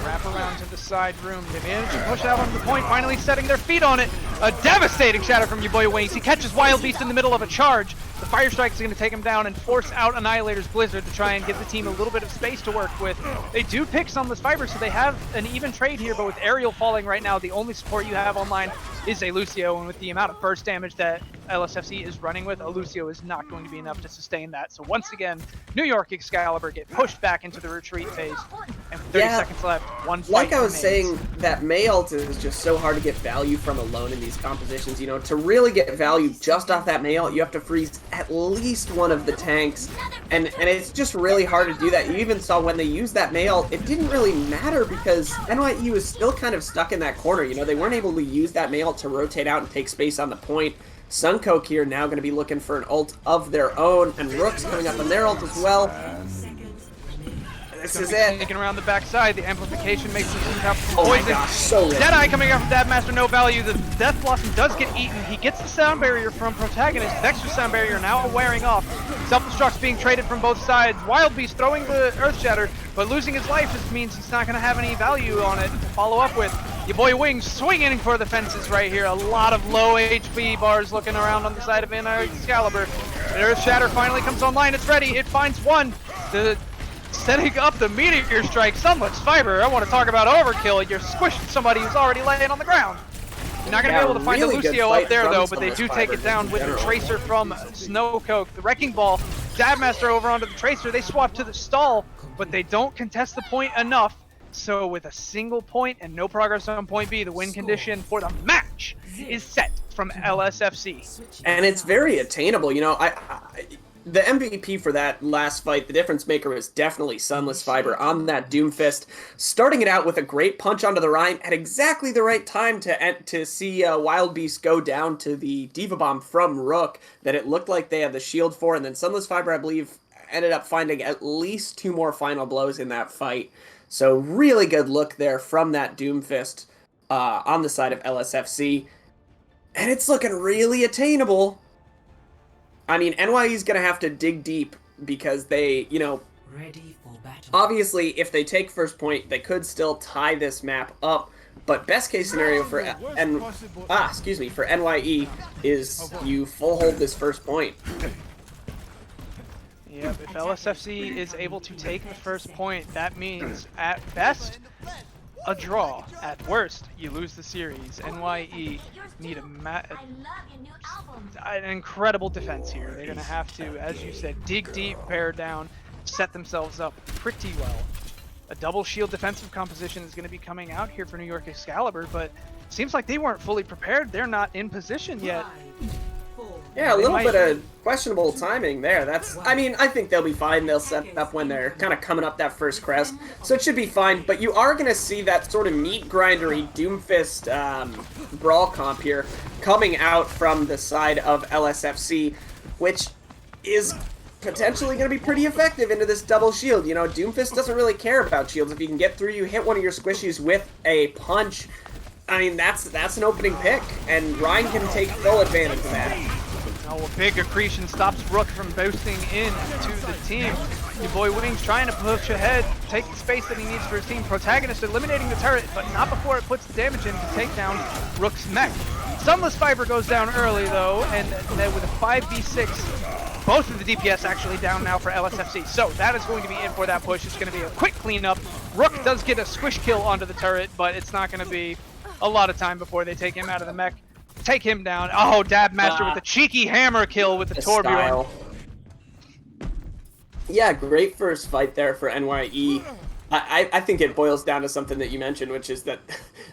Wrap around to the side room. They manage to push out on the point, finally setting their feet on it. A devastating shatter from your boy Wings. He catches Wild Beast in the middle of a charge. The Fire Strike is going to take him down and force out Annihilator's Blizzard to try and give the team a little bit of space to work with. They do pick Sunless Fiber, so they have an even trade here, but with Aerial falling right now, the only support you have online is a Lucio, and with the amount of burst damage that LSFC is running with, a Lucio is not going to be enough to sustain that. So once again, New York Excalibur get pushed back into the retreat phase, and with 30 seconds left, one fight like I was remains. saying, that May ult is just so hard to get value from alone in these compositions. You know, to really get value just off that May ult, you have to freeze at least one of the tanks, and it's just really hard to do that. You even saw when they used that May ult, it didn't really matter because NYE was still kind of stuck in that corner. You know, they weren't able to use that May ult to rotate out and take space on the point. Suncoke here now going to be looking for an ult of their own, and Rook's coming up on their ult as well. This is it. Taking around the backside, the amplification makes the team have some Oh my poison. gosh, so risky. Deadeye coming out from Dab Master, no value. The Death Blossom does get eaten. He gets the sound barrier from Protagonist. Vexor's sound barrier now wearing off. Self-destruct's being traded from both sides. Wild Beast throwing the Earth Shatter, but losing his life just means he's not going to have any value on it to follow up with. Your boy Wings swinging for the fences right here. A lot of low HP bars looking around on the side of Excalibur. The Earth Shatter finally comes online. It's ready. It finds one. Setting up the Meteor Strike. Sunless Fiber. I want to talk about overkill. You're squishing somebody who's already laying on the ground. You're not going to be able to find really a good Lucio fight up there, from though, but they Sunless do Fiber take it down in with the general. Tracer from Snowcoke. The Wrecking Ball. Dabmaster over onto the Tracer. They swap to the stall, but they don't contest the point enough. So with a single point and no progress on point B, the win condition for the match is set from LSFC. And it's very attainable. You know, the MVP for that last fight, the difference maker, was definitely Sunless Fiber on that Doomfist, starting it out with a great punch onto the Rhine at exactly the right time to see Wild Beast go down to the Diva Bomb from Rook that it looked like they had the shield for, and then Sunless Fiber, I believe, ended up finding at least 2 more final blows in that fight. So really good look there from that Doomfist on the side of LSFC, and it's looking really attainable. I mean, NYE's going to have to dig deep because they, you know, Ready for battle. obviously if they take first point, they could still tie this map up. But best case scenario for for NYE is you full hold this first point. Yep, if LSFC is able to take the first point, that means at best a draw. At worst, you lose the series. NYE need an incredible defense here. They're going to have to, as you said, dig deep, bear down, set themselves up pretty well. A double shield defensive composition is going to be coming out here for New York Excalibur, but seems like they weren't fully prepared. They're not in position yet. Yeah, a little bit of questionable timing there. I mean, I think they'll be fine. They'll set it up when they're kind of coming up that first crest, so it should be fine. But you are going to see that sort of meat grindery Doomfist brawl comp here coming out from the side of LSFC, which is potentially going to be pretty effective into this double shield. You know, Doomfist doesn't really care about shields. If you can get through, you hit one of your squishies with a punch. I mean, that's an opening pick, and Ryan can take full advantage of that. Oh, a big accretion stops Rook from boosting in to the team. Your boy Wings trying to push ahead, take the space that he needs for his team. Protagonist eliminating the turret, but not before it puts the damage in to take down Rook's mech. Sunless Fiber goes down early though, and then with a 5v6 both of the DPS actually down now for LSFC. So that is going to be it for that push. It's going to be a quick cleanup. Rook does get a squish kill onto the turret, but it's not going to be a lot of time before they take him out of the mech. Take him down. Oh, Dab Master with a cheeky hammer kill with the Torbjorn. Yeah, great first fight there for NYE. I think it boils down to something that you mentioned, which is that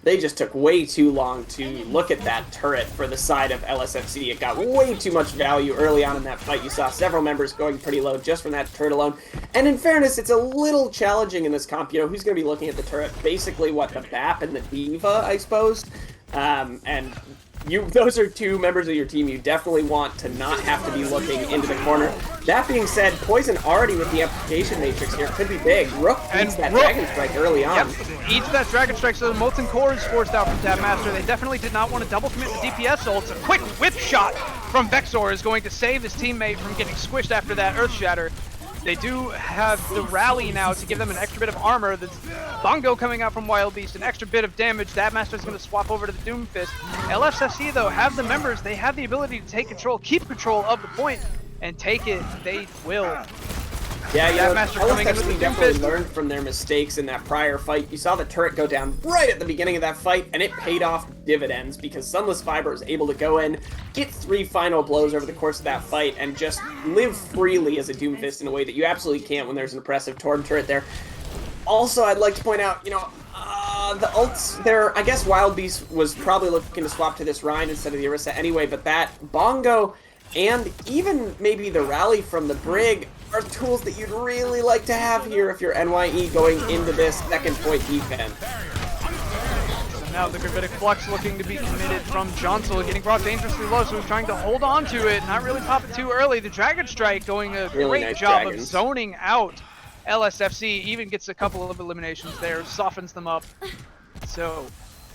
they just took way too long to look at that turret for the side of LSFC. It got way too much value early on in that fight. You saw several members going pretty low just from that turret alone. And in fairness, it's a little challenging in this comp. You know, who's going to be looking at the turret? Basically, what, the BAP and the Diva, I suppose? And those are two members of your team you definitely want to not have to be looking into the corner. That being said, Poison already with the amplification matrix here could be big. Rook eats that Dragon Strike early on. Yep, eats that Dragon Strike, so the Molten Core is forced out from Dab Master. They definitely did not want to double commit the DPS ults. A quick whip shot from Vexor is going to save his teammate from getting squished after that Earth Shatter. They do have the rally now to give them an extra bit of armor. The Bongo coming out from Wild Beast, an extra bit of damage. That Master is going to swap over to the Doomfist. LSFC, though, have the members. They have the ability to take control, keep control of the point, and take it. They will. Yeah, you know, LSFC definitely learned from their mistakes in that prior fight. You saw the turret go down right at the beginning of that fight, and it paid off dividends because Sunless Fiber was able to go in, get 3 final blows over the course of that fight, and just live freely as a Doomfist in a way that you absolutely can't when there's an oppressive Torb turret there. Also, I'd like to point out, you know, the ults there, I guess Wild Beast was probably looking to swap to this Rhine instead of the Orisa anyway, but that Bongo and even maybe the rally from the Brig are tools that you'd really like to have here if you're NYE going into this second point defense. So now the Gravitic Flux looking to be committed from Jonsel, getting brought dangerously low, so he's trying to hold on to it, not really pop it too early. The Dragon Strike doing a really great nice job dragons. of zoning out LSFC, even gets a couple of eliminations there, softens them up. So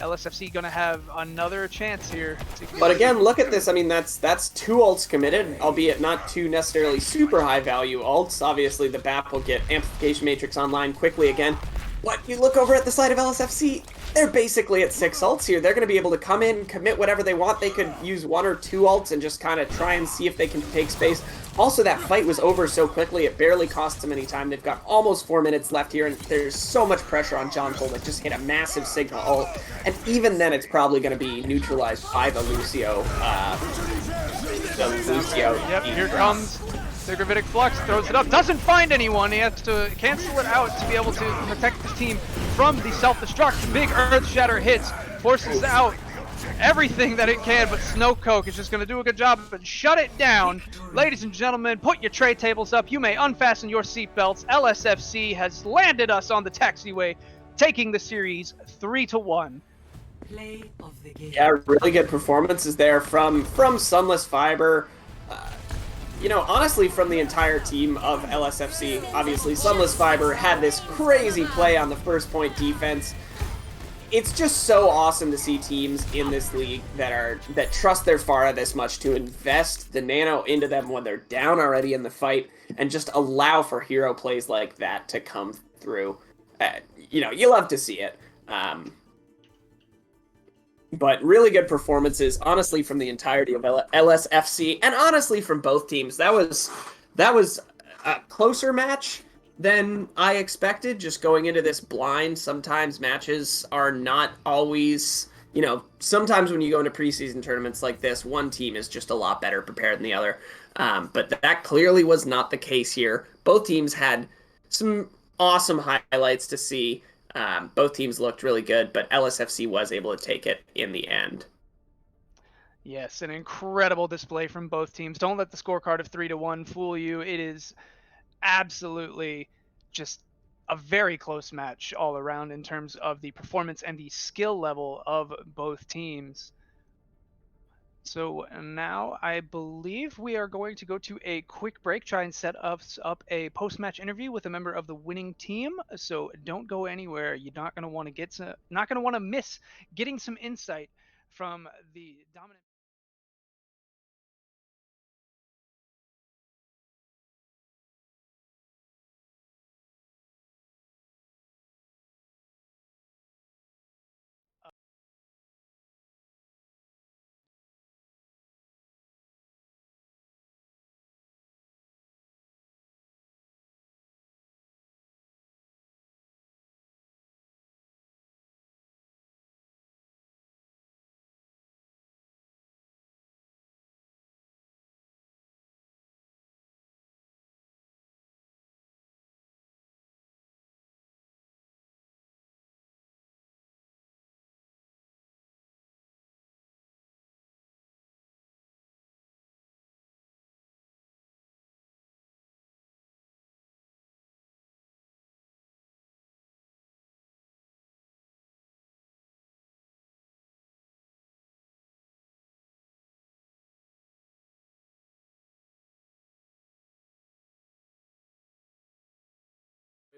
LSFC gonna have another chance here. But again, look at this. I mean, that's 2 ults committed, albeit not 2 necessarily super high value ults. Obviously, the BAP will get Amplification Matrix online quickly again. But you look over at the side of LSFC, they're basically at 6 ults here. They're going to be able to come in, commit whatever they want. They could use 1 or 2 ults and just kind of try and see if they can take space. Also, that fight was over so quickly, it barely cost them any time. They've got almost 4 minutes left here, and there's so much pressure on John Cole that just hit a massive Sigma ult. And even then, it's probably going to be neutralized by the Lucio. Yep, here comes the Gravitic Flux, throws it up, doesn't find anyone. He has to cancel it out to be able to protect his team from the self-destruct. Big Earth Shatter hits, forces out everything that it can, but Snowcoke is just going to do a good job and shut it down. Ladies and gentlemen, put your tray tables up. You may unfasten your seatbelts. LSFC has landed us on the taxiway, taking the series 3-1. Play of the game. Yeah, really good performances there from Sunless Fiber. You know, honestly, from the entire team of LSFC, obviously, Sunless Fiber had this crazy play on the first point defense. It's just so awesome to see teams in this league that trust their Pharah this much to invest the nano into them when they're down already in the fight and just allow for hero plays like that to come through. You know, you love to see it. But really good performances, honestly, from the entirety of LSFC, and honestly from both teams. That was a closer match than I expected, just going into this blind. Sometimes matches are not always, you know, sometimes when you go into preseason tournaments like this, one team is just a lot better prepared than the other. But that clearly was not the case here. Both teams had some awesome highlights to see. Both teams looked really good, but LSFC was able to take it in the end. Yes, an incredible display from both teams. Don't let the scorecard of 3-1 fool you. It is absolutely just a very close match all around in terms of the performance and the skill level of both teams. So now I believe we are going to go to a quick break, try and set us up a post-match interview with a member of the winning team. So don't go anywhere. You're not going to want to miss getting some insight from the dominant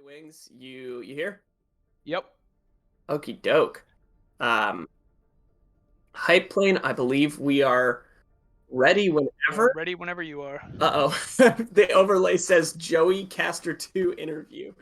Wings, you here? Yep. Okie doke. Hype plane, I believe we are ready whenever. Ready whenever you are. Uh-oh. The overlay says Joey Caster 2 interview.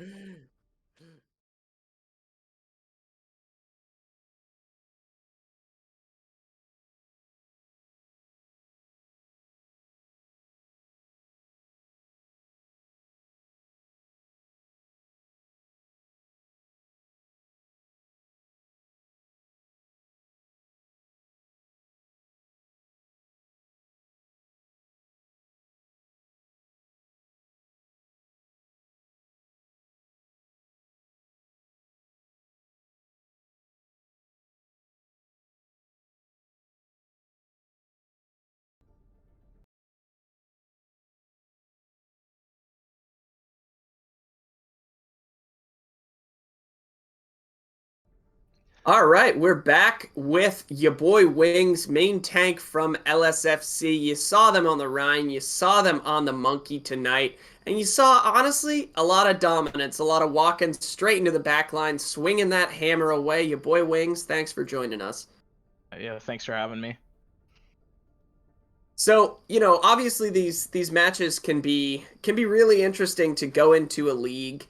All right, we're back with your boy Wings, main tank from LSFC. You saw them on the Rhine, you saw them on the Monkey tonight, and you saw, honestly, a lot of dominance, a lot of walking straight into the back line, swinging that hammer away. Your boy Wings, thanks for joining us. Yeah, thanks for having me. So, obviously these matches can be really interesting to go into a league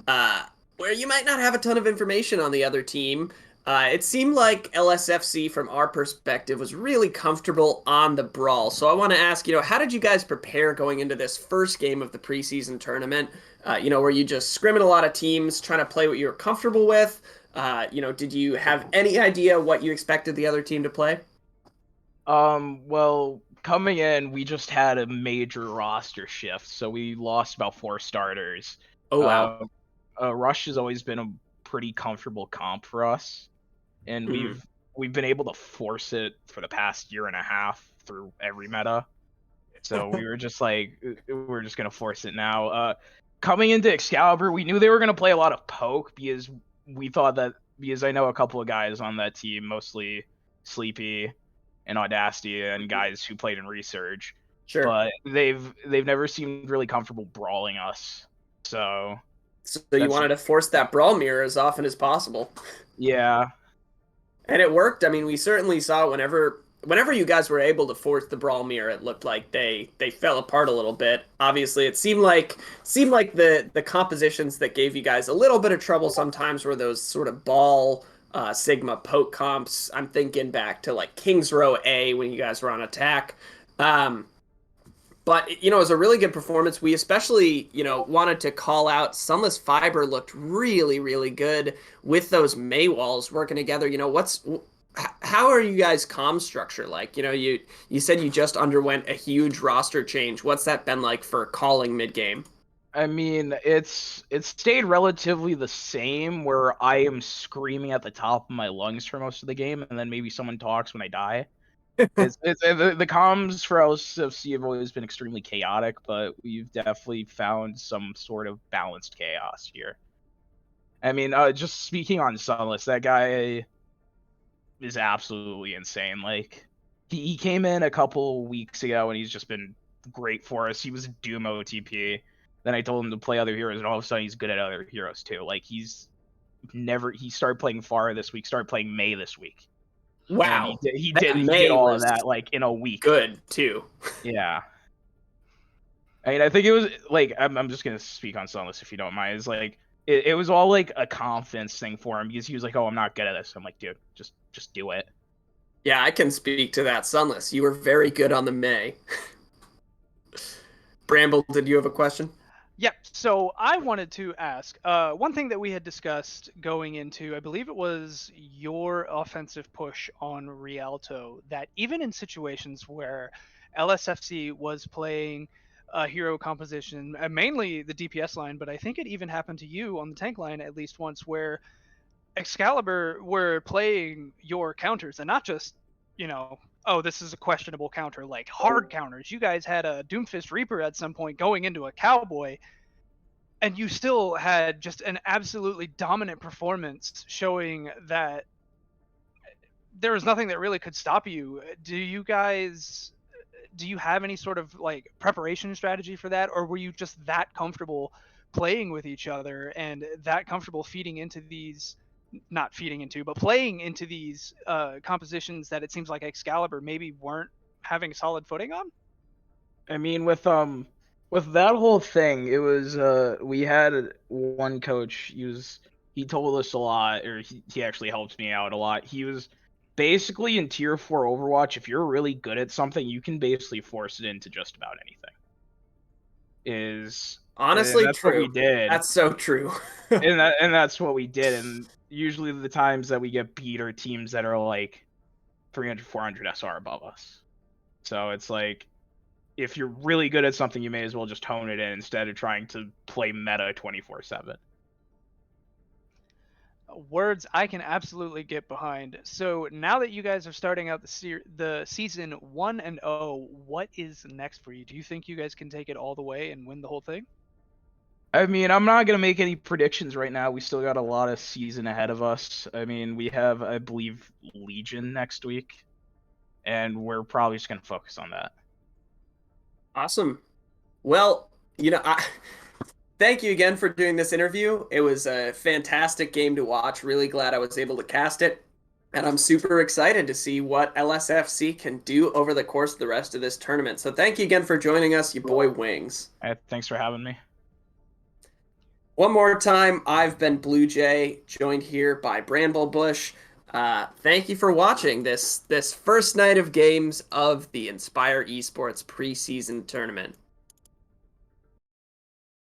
uh, where you might not have a ton of information on the other team. It seemed like LSFC, from our perspective, was really comfortable on the brawl. So I want to ask, how did you guys prepare going into this first game of the preseason tournament? Were you just scrimming a lot of teams, trying to play what you were comfortable with? Did you have any idea what you expected the other team to play? Well, coming in, we just had a major roster shift, so we lost about 4 starters. Oh, wow. Rush has always been a pretty comfortable comp for us, and Hmm. we've been able to force it for the past year and a half through every meta. So we were just like, we're just gonna force it now. Coming into Excalibur, we knew they were gonna play a lot of poke because we thought that, because I know a couple of guys on that team, mostly Sleepy and Audacity, and guys who played in Resurge, Sure. but they've never seemed really comfortable brawling us. So So you that's wanted to force that brawl mirror as often as possible. yeah. And it worked. I mean, we certainly saw whenever you guys were able to force the brawl mirror, it looked like they fell apart a little bit. Obviously, it seemed like the compositions that gave you guys a little bit of trouble sometimes were those sort of ball Sigma poke comps. I'm thinking back to like King's Row A when you guys were on attack. Um, but it was a really good performance. We especially, wanted to call out Sunless Fiber looked really, really good with those May walls working together. How are you guys comm structure like? You said you just underwent a huge roster change. What's that been like for calling mid game? I mean, it's stayed relatively the same, where I am screaming at the top of my lungs for most of the game, and then maybe someone talks when I die. It's the comms for LSFC have always been extremely chaotic, but we've definitely found some sort of balanced chaos here. I mean, just speaking on Sunless, that guy is absolutely insane. Like, he came in a couple weeks ago and he's just been great for us. He was Doom OTP. Then I told him to play other heroes, and all of a sudden he's good at other heroes too. Like, he started playing Pharah this week, started playing Mei this week, and Wow, he that did May all of was that like in a week. good too. Yeah. I mean, I think it was like, I'm just gonna speak on Sunless if you don't mind. It's like it was all like a confidence thing for him, because he was like, "Oh, I'm not good at this." I'm like, "Dude, just do it." Yeah, I can speak to that. Sunless, you were very good on the May. Bramble, did you have a question? Yep. So I wanted to ask one thing that we had discussed going into, I believe it was your offensive push on Rialto, that even in situations where LSFC was playing a hero composition, mainly the DPS line, but I think it even happened to you on the tank line at least once, where Excalibur were playing your counters and not just, oh, this is a questionable counter, like hard counters. You guys had a Doomfist Reaper at some point going into a Cowboy, and you still had just an absolutely dominant performance, showing that there was nothing that really could stop you. Do you have any sort of like preparation strategy for that, or were you just that comfortable playing with each other and that comfortable feeding into these, not feeding into, but playing into these compositions that it seems like Excalibur maybe weren't having solid footing on? I mean, with that whole thing, it was we had one coach. He told us a lot, or he actually helped me out a lot. He was basically in tier 4 Overwatch. If you're really good at something, you can basically force it into just about anything. Honestly, That's true. what we did. That's so true. and that's what we did. And usually the times that we get beat are teams that are like 300, 400 SR above us. So it's like, if you're really good at something, you may as well just hone it in instead of trying to play meta 24/7. Words I can absolutely get behind. So now that you guys are starting out the season 1-0, what is next for you? Do you think you guys can take it all the way and win the whole thing? I mean, I'm not going to make any predictions right now. We still got a lot of season ahead of us. I mean, we have, I believe, Legion next week, and we're probably just going to focus on that. Awesome. Well, thank you again for doing this interview. It was a fantastic game to watch. Really glad I was able to cast it. And I'm super excited to see what LSFC can do over the course of the rest of this tournament. So thank you again for joining us, you boy Wings. Thanks for having me. One more time, I've been Blue Jay, joined here by Bramble Bush. Thank you for watching this first night of games of the Inspire Esports preseason tournament.